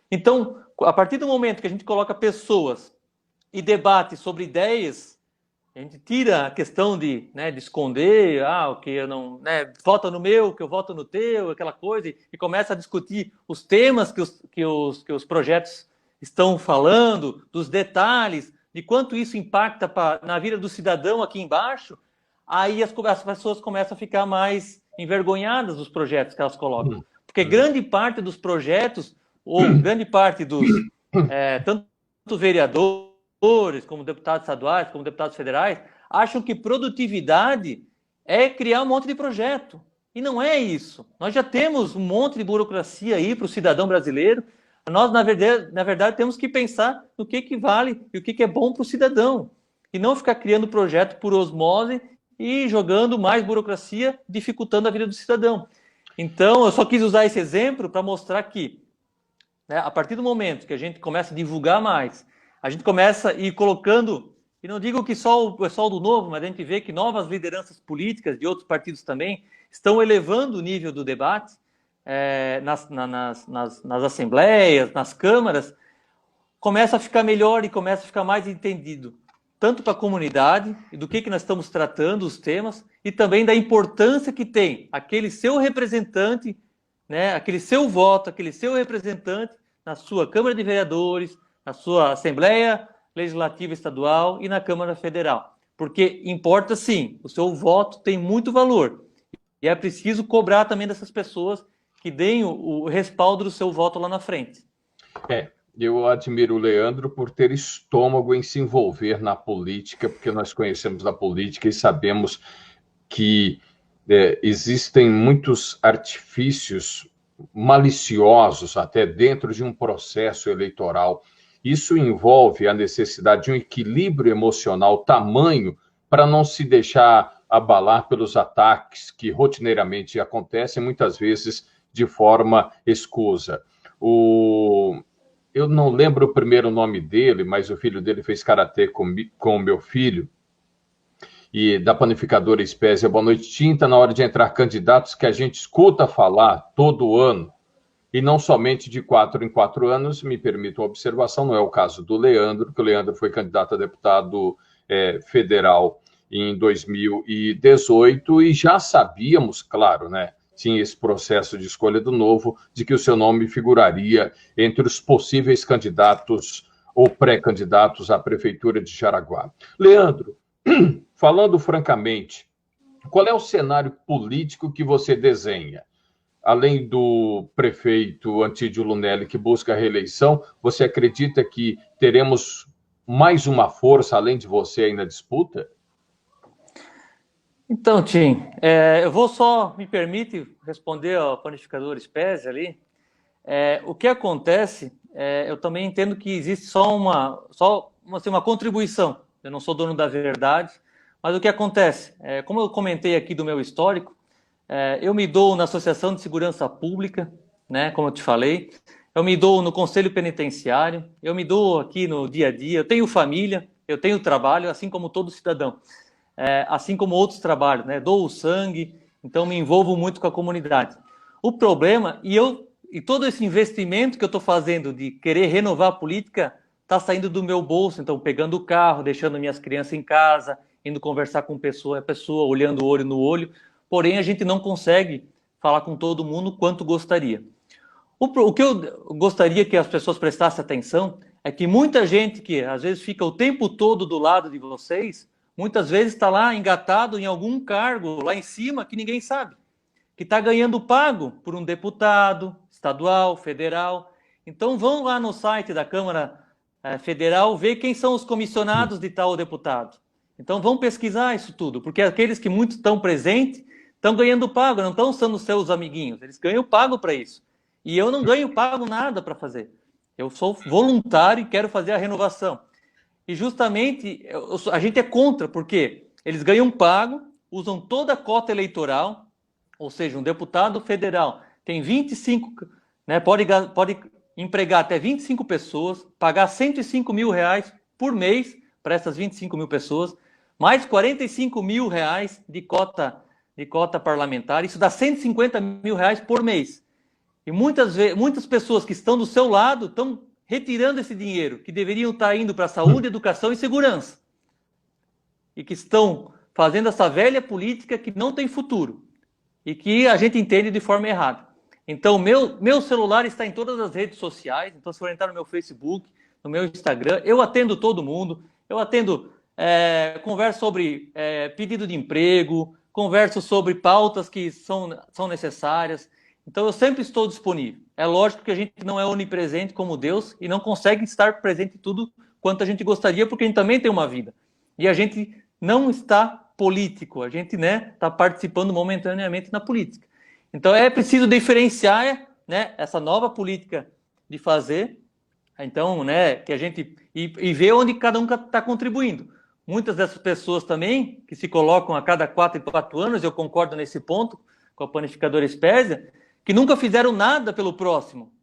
Então, a partir do momento que a gente coloca pessoas e debate sobre ideias, a gente tira a questão de esconder, o que eu não, né, vota no meu, que eu voto no teu, aquela coisa, e começa a discutir os temas que os projetos estão falando, dos detalhes, de quanto isso impacta na vida do cidadão aqui embaixo, aí as pessoas começam a ficar mais envergonhadas dos projetos que elas colocam. Porque grande parte dos projetos, ou grande parte dos, tanto vereadores, como deputados estaduais, como deputados federais, acham que produtividade é criar um monte de projeto. E não é isso. Nós já temos um monte de burocracia aí para o cidadão brasileiro. Nós, na verdade, temos que pensar no que vale e o que é bom para o cidadão. E não ficar criando projeto por osmose e jogando mais burocracia, dificultando a vida do cidadão. Então, eu só quis usar esse exemplo para mostrar que, né, a partir do momento que a gente começa a divulgar mais, a gente começa a ir colocando, e não digo que só o pessoal do Novo, mas a gente vê que novas lideranças políticas de outros partidos também estão elevando o nível do debate nas assembleias, nas câmaras, começa a ficar melhor e começa a ficar mais entendido, tanto para a comunidade, e do que nós estamos tratando, os temas, e também da importância que tem aquele seu representante, né, aquele seu voto, aquele seu representante na sua Câmara de Vereadores, na sua Assembleia Legislativa Estadual e na Câmara Federal. Porque importa sim, o seu voto tem muito valor. E é preciso cobrar também dessas pessoas que deem o respaldo do seu voto lá na frente. Eu admiro o Leandro por ter estômago em se envolver na política, porque nós conhecemos a política e sabemos que existem muitos artifícios maliciosos até dentro de um processo eleitoral. Isso envolve a necessidade de um equilíbrio emocional tamanho para não se deixar abalar pelos ataques que rotineiramente acontecem, muitas vezes de forma escusa. Eu não lembro o primeiro nome dele, mas o filho dele fez karatê com o meu filho, e da panificadora Espésia. Boa noite, Tinta. Na hora de entrar candidatos que a gente escuta falar todo ano, e não somente de 4 em 4 anos, me permito uma observação, não é o caso do Leandro, que o Leandro foi candidato a deputado federal em 2018, e já sabíamos, claro, né, tinha esse processo de escolha do Novo, de que o seu nome figuraria entre os possíveis candidatos ou pré-candidatos à Prefeitura de Jaraguá. Leandro, falando francamente, qual é o cenário político que você desenha? Além do prefeito Antídio Lunelli, que busca a reeleição, você acredita que teremos mais uma força, além de você, aí na disputa? Então, Tim, eu vou só, me permite responder ao panificador Espésia ali. O que acontece, eu também entendo que existe só uma contribuição. Eu não sou dono da verdade, mas o que acontece? Como eu comentei aqui do meu histórico, eu me dou na Associação de Segurança Pública, né, como eu te falei, eu me dou no Conselho Penitenciário, eu me dou aqui no dia a dia, eu tenho família, eu tenho trabalho, assim como todo cidadão, assim como outros trabalhos, né, dou o sangue, então me envolvo muito com a comunidade. O problema, e todo esse investimento que eu estou fazendo de querer renovar a política, está saindo do meu bolso, então pegando o carro, deixando minhas crianças em casa, indo conversar com pessoa, olhando olho no olho, porém a gente não consegue falar com todo mundo quanto gostaria. O que eu gostaria que as pessoas prestassem atenção é que muita gente que às vezes fica o tempo todo do lado de vocês, muitas vezes está lá engatado em algum cargo lá em cima que ninguém sabe, que está ganhando pago por um deputado estadual, federal. Então vão lá no site da Câmara Federal ver quem são os comissionados de tal deputado. Então vão pesquisar isso tudo, porque aqueles que muito estão presentes estão ganhando pago, não estão sendo seus amiguinhos, eles ganham pago para isso. E eu não ganho pago nada para fazer. Eu sou voluntário e quero fazer a renovação. E justamente a gente é contra, porque eles ganham pago, usam toda a cota eleitoral, ou seja, um deputado federal tem 25, né, pode empregar até 25 pessoas, pagar R$105 mil por mês para essas 25 mil pessoas, mais R$45 mil de cota parlamentar, isso dá R$150 mil por mês. E muitas pessoas que estão do seu lado estão retirando esse dinheiro, que deveriam estar indo para saúde, educação e segurança. E que estão fazendo essa velha política que não tem futuro. E que a gente entende de forma errada. Então, meu celular está em todas as redes sociais. Então, se for entrar no meu Facebook, no meu Instagram, eu atendo todo mundo. Eu atendo, converso sobre pedido de emprego, converso sobre pautas que são necessárias. Então, eu sempre estou disponível. É lógico que a gente não é onipresente como Deus e não consegue estar presente em tudo quanto a gente gostaria, porque a gente também tem uma vida. E a gente não está político, a gente está participando momentaneamente na política. Então, é preciso diferenciar essa nova política de fazer, então, que a gente... E ver onde cada um está contribuindo. Muitas dessas pessoas também, que se colocam a cada 4 em 4 anos, eu concordo nesse ponto, com a panificadora Espésia, que nunca fizeram nada pelo próximo.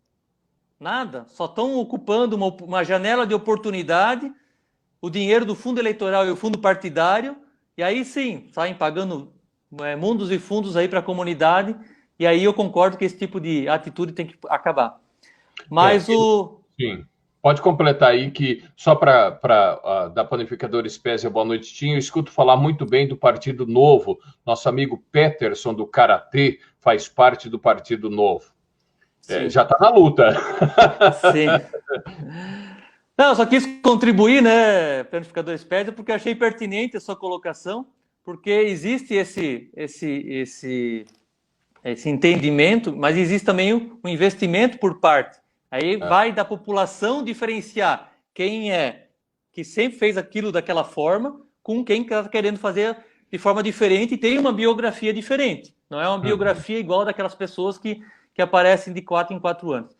Nada. Só estão ocupando uma janela de oportunidade, o dinheiro do fundo eleitoral e o fundo partidário, e aí sim, saem pagando mundos e fundos aí para a comunidade, e aí eu concordo que esse tipo de atitude tem que acabar. Mas Sim. Pode completar aí que, só para da panificadora Espésia, boa noite, Tinho, eu escuto falar muito bem do Partido Novo. Nosso amigo Peterson, do Karatê, faz parte do Partido Novo. Já está na luta. Sim. Não, só quis contribuir, panificadora Espésia, porque achei pertinente a sua colocação, porque existe esse entendimento, mas existe também um investimento por parte. Aí vai da população diferenciar quem que sempre fez aquilo daquela forma com quem está querendo fazer de forma diferente e tem uma biografia diferente. Não é uma biografia igual daquelas pessoas que aparecem de 4 em 4 anos.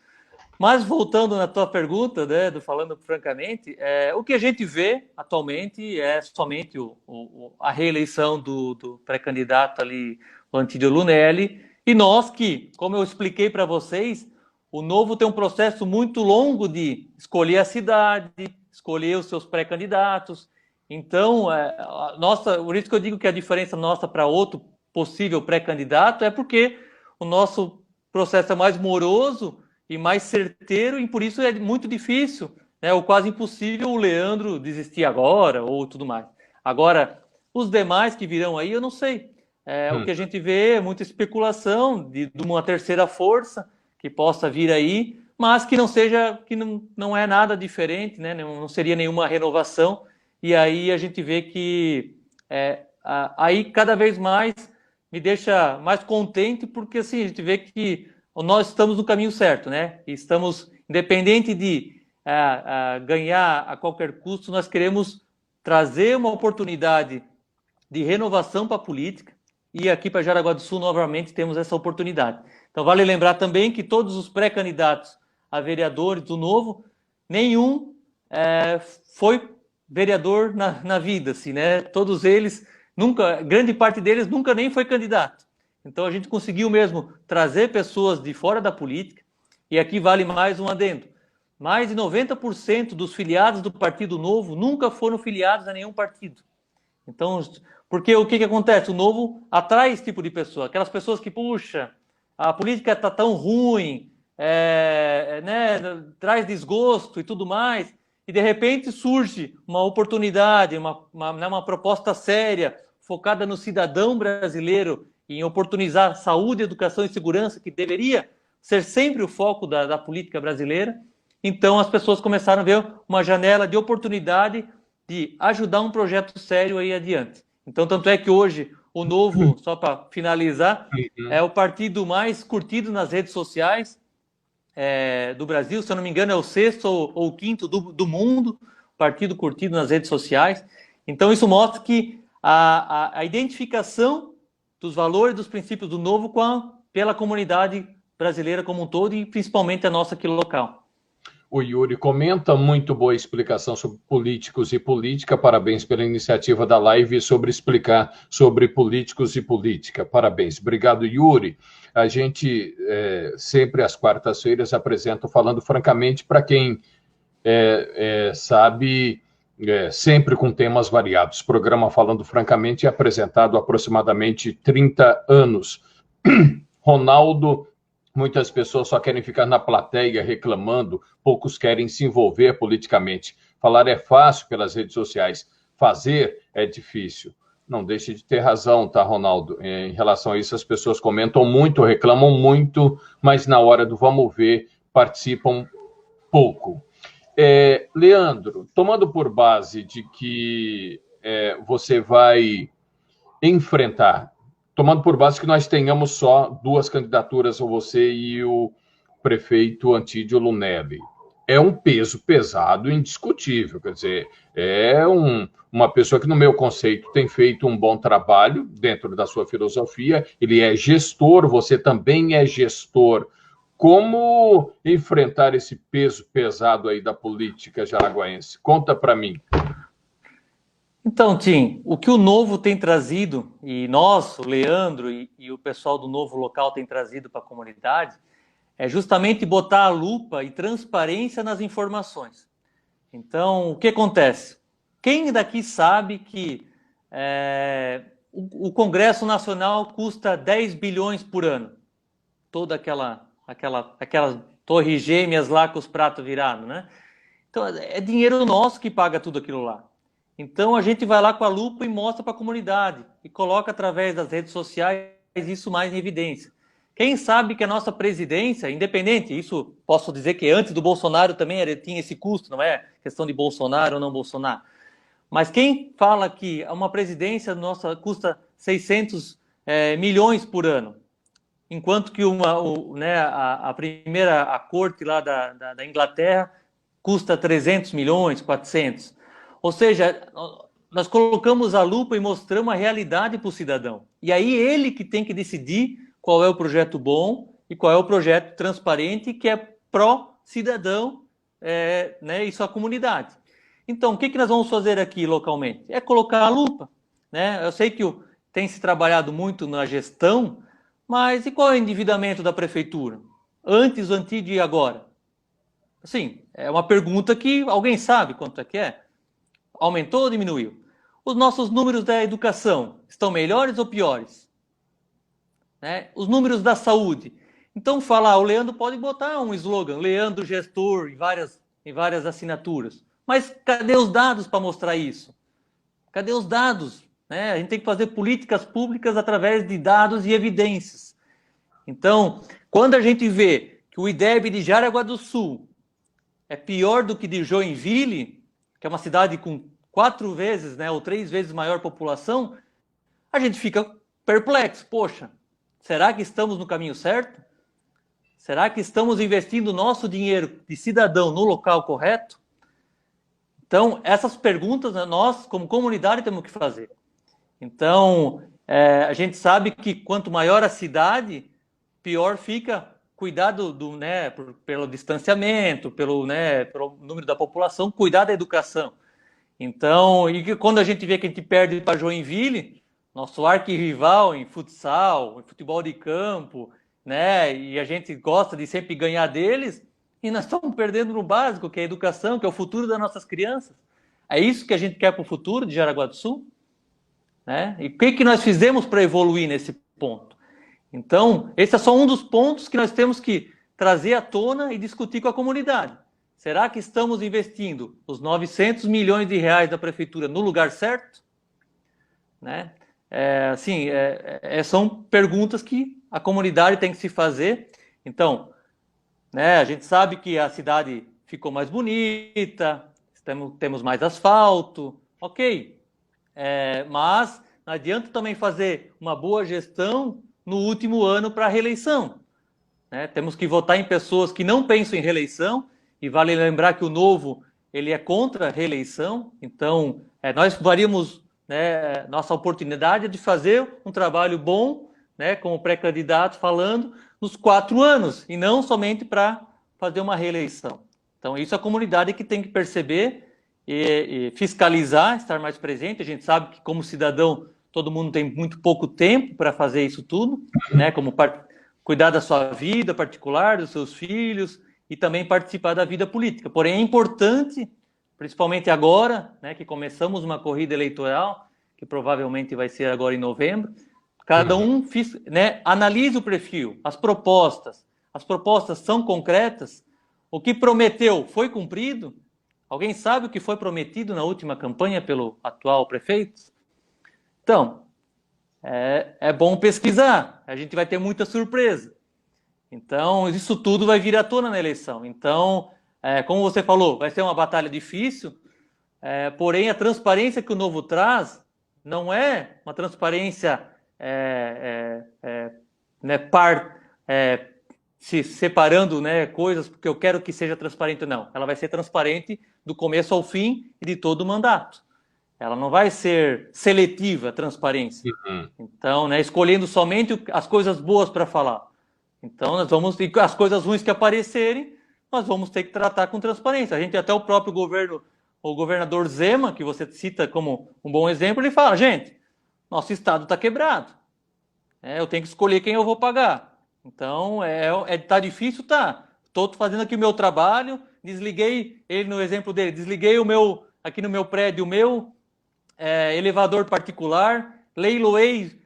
Mas voltando na tua pergunta, falando francamente, o que a gente vê atualmente é somente a reeleição do pré-candidato ali, o Antídio Lunelli, e nós que, como eu expliquei para vocês, o Novo tem um processo muito longo de escolher a cidade, escolher os seus pré-candidatos. Então, por isso que eu digo que a diferença nossa para outro possível pré-candidato é porque o nosso processo é mais moroso e mais certeiro, e por isso é muito difícil, ou quase impossível o Leandro desistir agora ou tudo mais. Agora, os demais que virão aí, eu não sei. O que a gente vê é muita especulação de uma terceira força, que possa vir aí, mas que não seja, que não é nada diferente, não seria nenhuma renovação, e aí a gente vê que aí cada vez mais me deixa mais contente, porque assim, a gente vê que nós estamos no caminho certo, e estamos, independente de ganhar a qualquer custo, nós queremos trazer uma oportunidade de renovação para a política, e aqui para Jaraguá do Sul, novamente, temos essa oportunidade. Então, vale lembrar também que todos os pré-candidatos a vereadores do Novo, nenhum foi vereador na vida, assim, Todos eles, grande parte deles nunca nem foi candidato. Então, a gente conseguiu mesmo trazer pessoas de fora da política, e aqui vale mais um adendo. Mais de 90% dos filiados do Partido Novo nunca foram filiados a nenhum partido. Então, porque o que acontece? O Novo atrai esse tipo de pessoa, aquelas pessoas que, puxa, a política está tão ruim, traz desgosto e tudo mais, e de repente surge uma oportunidade, uma proposta séria, focada no cidadão brasileiro em oportunizar saúde, educação e segurança, que deveria ser sempre o foco da política brasileira. Então, as pessoas começaram a ver uma janela de oportunidade de ajudar um projeto sério aí adiante. Então, tanto é que hoje o Novo, só para finalizar, é o partido mais curtido nas redes sociais do Brasil. Se eu não me engano, é o sexto ou o quinto do mundo, partido curtido nas redes sociais. Então, isso mostra que a identificação dos valores, dos princípios do Novo pela comunidade brasileira como um todo e principalmente a nossa aqui local. O Yuri comenta, muito boa explicação sobre políticos e política. Parabéns pela iniciativa da live sobre explicar sobre políticos e política. Parabéns. Obrigado, Yuri. A gente sempre às quartas-feiras apresenta Falando Francamente para quem sabe, sempre com temas variados. O programa Falando Francamente é apresentado há aproximadamente 30 anos. Ronaldo, muitas pessoas só querem ficar na plateia reclamando, poucos querem se envolver politicamente. Falar é fácil pelas redes sociais, fazer é difícil. Não deixe de ter razão, tá, Ronaldo? Em relação a isso, as pessoas comentam muito, reclamam muito, mas na hora do vamos ver, participam pouco. Leandro, tomando por base de que você vai enfrentar, tomando por base que nós tenhamos só 2 candidaturas, você e o prefeito Antídio Lunelli. É um peso pesado, indiscutível. Quer dizer, uma pessoa que, no meu conceito, tem feito um bom trabalho dentro da sua filosofia. Ele é gestor, você também é gestor. Como enfrentar esse peso pesado aí da política jaraguaense? Conta para mim. Então, Tim, o que o Novo tem trazido, e nós, o Leandro e o pessoal do Novo local tem trazido para a comunidade, é justamente botar a lupa e transparência nas informações. Então, o que acontece? Quem daqui sabe que o Congresso Nacional custa 10 bilhões por ano? Toda aquelas torres gêmeas lá com os pratos virados, né? Então, é dinheiro nosso que paga tudo aquilo lá. Então, a gente vai lá com a lupa e mostra para a comunidade e coloca através das redes sociais isso mais em evidência. Quem sabe que a nossa presidência, independente, isso posso dizer que antes do Bolsonaro também tinha esse custo, não é questão de Bolsonaro ou não Bolsonaro. Mas quem fala que uma presidência nossa custa 600 milhões por ano, enquanto que a corte lá da Inglaterra custa 300 milhões, 400. Ou seja, nós colocamos a lupa e mostramos a realidade para o cidadão. E aí ele que tem que decidir qual é o projeto bom e qual é o projeto transparente que é pró-cidadão e sua comunidade. Então, o que nós vamos fazer aqui localmente? É colocar a lupa. Né? Eu sei que tem se trabalhado muito na gestão, mas e qual é o endividamento da prefeitura? Antes, Antídio e agora? Assim, é uma pergunta que alguém sabe quanto é que é? Aumentou ou diminuiu? Os nossos números da educação estão melhores ou piores? Né? Os números da saúde. Então, o Leandro pode botar um slogan, Leandro Gestor, em várias assinaturas. Mas cadê os dados para mostrar isso? Cadê os dados? Né? A gente tem que fazer políticas públicas através de dados e evidências. Então, quando a gente vê que o IDEB de Jaraguá do Sul é pior do que de Joinville, que é uma cidade com 4 vezes, ou 3 vezes maior população, a gente fica perplexo. Poxa, será que estamos no caminho certo? Será que estamos investindo o nosso dinheiro de cidadão no local correto? Então, essas perguntas nós, como comunidade, temos que fazer. Então, a gente sabe que quanto maior a cidade, pior fica cuidar pelo distanciamento, pelo número da população, cuidar da educação. Então, e quando a gente vê que a gente perde para Joinville, nosso arquirrival em futsal, em futebol de campo, e a gente gosta de sempre ganhar deles, e nós estamos perdendo no básico, que é a educação, que é o futuro das nossas crianças. É isso que a gente quer para o futuro de Jaraguá do Sul? E o que nós fizemos para evoluir nesse ponto? Então, esse é só um dos pontos que nós temos que trazer à tona e discutir com a comunidade. Será que estamos investindo os 900 milhões de reais da prefeitura no lugar certo? são perguntas que a comunidade tem que se fazer. Então, né, a gente sabe que a cidade ficou mais bonita, temos mais asfalto, ok. Mas não adianta também fazer uma boa gestão no último ano para a reeleição. Né? Temos que votar em pessoas que não pensam em reeleição, e vale lembrar que o Novo ele é contra a reeleição, então nós varíamos, né, nossa oportunidade de fazer um trabalho bom, né, como pré-candidato falando, nos 4 anos, e não somente para fazer uma reeleição. Então isso a comunidade que tem que perceber e fiscalizar, estar mais presente. A gente sabe que como cidadão todo mundo tem muito pouco tempo para fazer isso tudo, né, como cuidar da sua vida particular, dos seus filhos, e também participar da vida política. Porém, é importante, principalmente agora, né, que começamos uma corrida eleitoral, que provavelmente vai ser agora em novembro, cada um, né, analise o perfil, as propostas são concretas, o que prometeu foi cumprido? Alguém sabe o que foi prometido na última campanha pelo atual prefeito? Então, é bom pesquisar, a gente vai ter muita surpresa. Então, isso tudo vai vir à tona na eleição. Então, como você falou, vai ser uma batalha difícil, porém a transparência que o Novo traz não é uma transparência se separando, né, coisas porque eu quero que seja transparente, não. Ela vai ser transparente do começo ao fim e de todo o mandato. Ela não vai ser seletiva, a transparência. Então, né, escolhendo somente as coisas boas para falar. Então, as coisas ruins que aparecerem, nós vamos ter que tratar com transparência. A gente, até o próprio o governador Zema, que você cita como um bom exemplo, ele fala, gente, nosso estado está quebrado. Eu tenho que escolher quem eu vou pagar. Então, tá difícil, tá. Estou fazendo aqui o meu trabalho, desliguei, ele no exemplo dele, desliguei aqui no meu prédio, o meu elevador particular, leiloei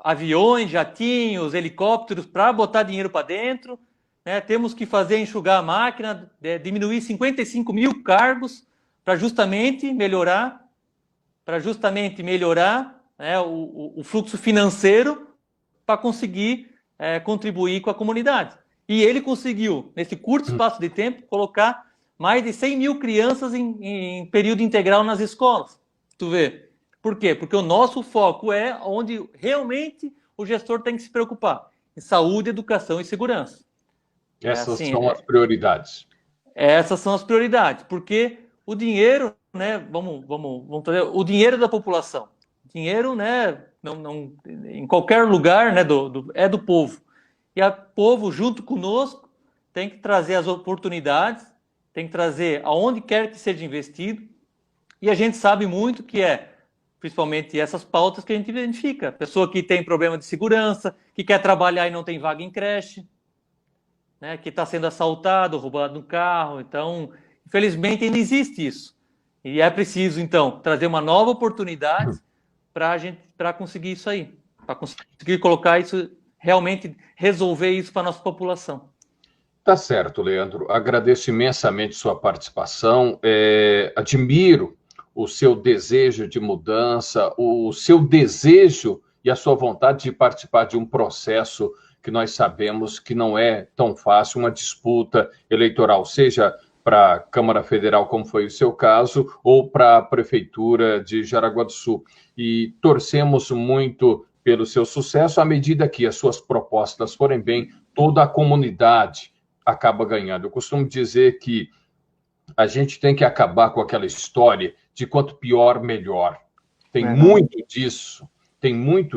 aviões, jatinhos, helicópteros para botar dinheiro para dentro, né? Temos que enxugar a máquina, diminuir 55 mil cargos para justamente melhorar né, o fluxo financeiro para conseguir contribuir com a comunidade. E ele conseguiu, nesse curto espaço de tempo, colocar mais de 100 mil crianças em período integral nas escolas. Tu vê? Por quê? Porque o nosso foco é onde realmente o gestor tem que se preocupar, em saúde, educação e segurança. Essas são as prioridades. Essas são as prioridades, porque o dinheiro, né, vamos trazer, o dinheiro da população, dinheiro, né, não, em qualquer lugar, né, é do povo. E o povo, junto conosco, tem que trazer as oportunidades, tem que trazer aonde quer que seja investido, e a gente sabe muito que principalmente essas pautas que a gente identifica. Pessoa que tem problema de segurança, que quer trabalhar e não tem vaga em creche, né, que está sendo assaltado, roubado no carro. Então, infelizmente, ainda existe isso. E é preciso, então, trazer uma nova oportunidade para conseguir isso aí, para conseguir colocar isso, realmente resolver isso para a nossa população. Tá certo, Leandro. Agradeço imensamente sua participação. Admiro o seu desejo de mudança, o seu desejo e a sua vontade de participar de um processo que nós sabemos que não é tão fácil, uma disputa eleitoral, seja para a Câmara Federal, como foi o seu caso, ou para a Prefeitura de Jaraguá do Sul. E torcemos muito pelo seu sucesso, à medida que as suas propostas forem bem, toda a comunidade acaba ganhando. Eu costumo dizer que a gente tem que acabar com aquela história de quanto pior, melhor. Tem muito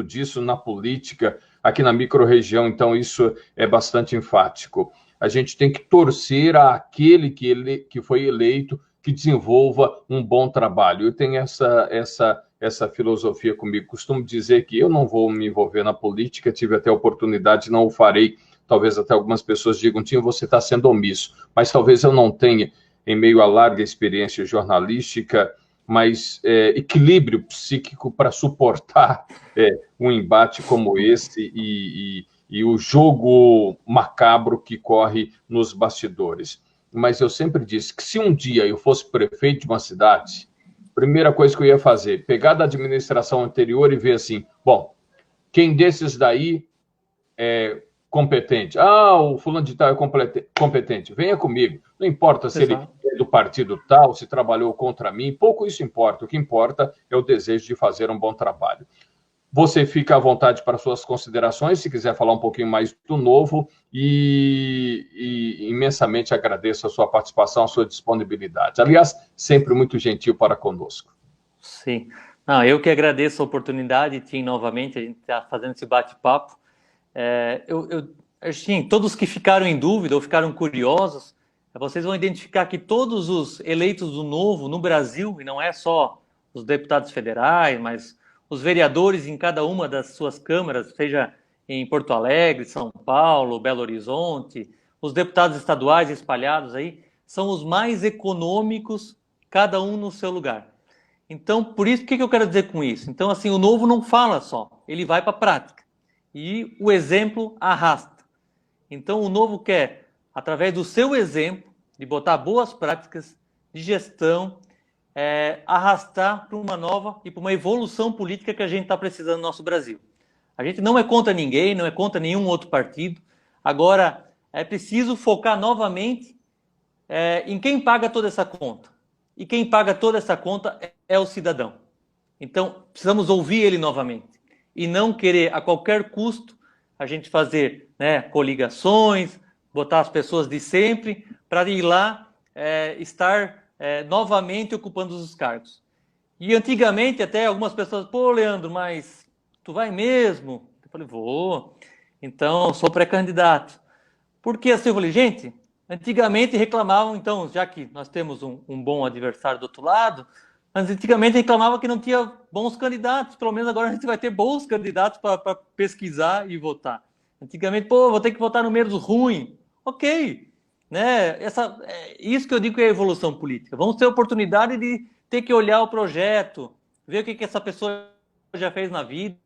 disso na política, aqui na microrregião, então isso é bastante enfático. A gente tem que torcer àquele que foi eleito, que desenvolva um bom trabalho. Eu tenho essa filosofia comigo. Costumo dizer que eu não vou me envolver na política, tive até a oportunidade, não o farei. Talvez até algumas pessoas digam, Tim, você está sendo omisso. Mas talvez eu não tenha, em meio à larga experiência jornalística, mais equilíbrio psíquico para suportar um embate como esse e o jogo macabro que corre nos bastidores. Mas eu sempre disse que se um dia eu fosse prefeito de uma cidade, Primeira coisa que eu ia fazer, pegar da administração anterior e ver assim, bom, quem desses daí é competente? Ah, o fulano de tal é competente. Venha comigo. Não importa se ele é do partido tal, se trabalhou contra mim, pouco isso importa. O que importa é o desejo de fazer um bom trabalho. Você fica à vontade para suas considerações, se quiser falar um pouquinho mais do Novo, e imensamente agradeço a sua participação, a sua disponibilidade. Aliás, sempre muito gentil para conosco. Sim. Não, eu que agradeço a oportunidade, Tim, novamente, a gente está fazendo esse bate-papo. Assim, todos que ficaram em dúvida ou ficaram curiosos, vocês vão identificar que todos os eleitos do Novo no Brasil, e não é só os deputados federais, mas os vereadores em cada uma das suas câmaras, seja em Porto Alegre, São Paulo, Belo Horizonte, os deputados estaduais espalhados aí, são os mais econômicos, cada um no seu lugar. Então, por isso, o que eu quero dizer com isso? Então, assim, o Novo não fala só, ele vai para a prática. E o exemplo arrasta. Então, o Novo quer, através do seu exemplo, de botar boas práticas de gestão, arrastar para uma nova e para uma evolução política que a gente está precisando no nosso Brasil. A gente não é contra ninguém, não é contra nenhum outro partido. Agora, é preciso focar novamente em quem paga toda essa conta. E quem paga toda essa conta é o cidadão. Então, precisamos ouvir ele novamente. E não querer, a qualquer custo, a gente fazer coligações, botar as pessoas de sempre, para ir lá estar novamente ocupando os cargos. E antigamente até algumas pessoas, pô, Leandro, mas tu vai mesmo? Eu falei, vou. Então, eu sou pré-candidato. Porque assim, eu falei, gente, antigamente reclamavam, então, já que nós temos um bom adversário do outro lado, mas antigamente reclamava que não tinha bons candidatos, pelo menos agora a gente vai ter bons candidatos para pesquisar e votar. Antigamente, pô, vou ter que votar no menos ruim. Ok, né? Isso que eu digo que é evolução política. Vamos ter a oportunidade de ter que olhar o projeto, ver o que essa pessoa já fez na vida,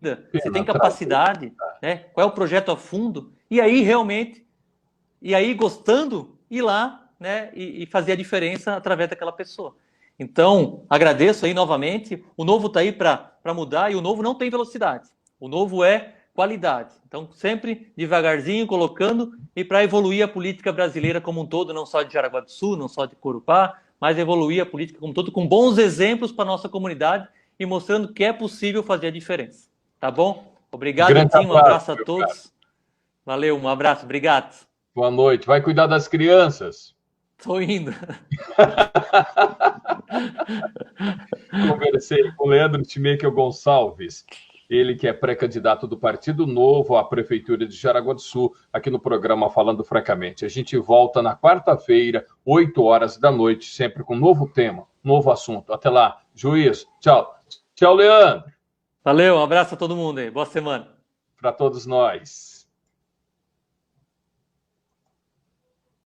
se tem capacidade, né? Qual é o projeto a fundo, e aí realmente, gostando, ir lá, né, e fazer a diferença através daquela pessoa. Então, agradeço aí novamente, o Novo está aí para mudar, e o Novo não tem velocidade, o Novo é qualidade. Então, sempre devagarzinho, colocando, e para evoluir a política brasileira como um todo, não só de Jaraguá do Sul, não só de Corupá, mas evoluir a política como um todo, com bons exemplos para a nossa comunidade, e mostrando que é possível fazer a diferença. Tá bom? Obrigado, Tim, um abraço a todos. Valeu, um abraço, obrigado. Boa noite. Vai cuidar das crianças? Estou indo. Conversei com o Leandro Schmecker Gonçalves, ele que é pré-candidato do Partido Novo à Prefeitura de Jaraguá do Sul, aqui no programa Falando Francamente. A gente volta na quarta-feira, 20h, sempre com um novo tema, novo assunto. Até lá, juiz. Tchau. Tchau, Leandro. Valeu, um abraço a todo mundo aí. Boa semana. Para todos nós.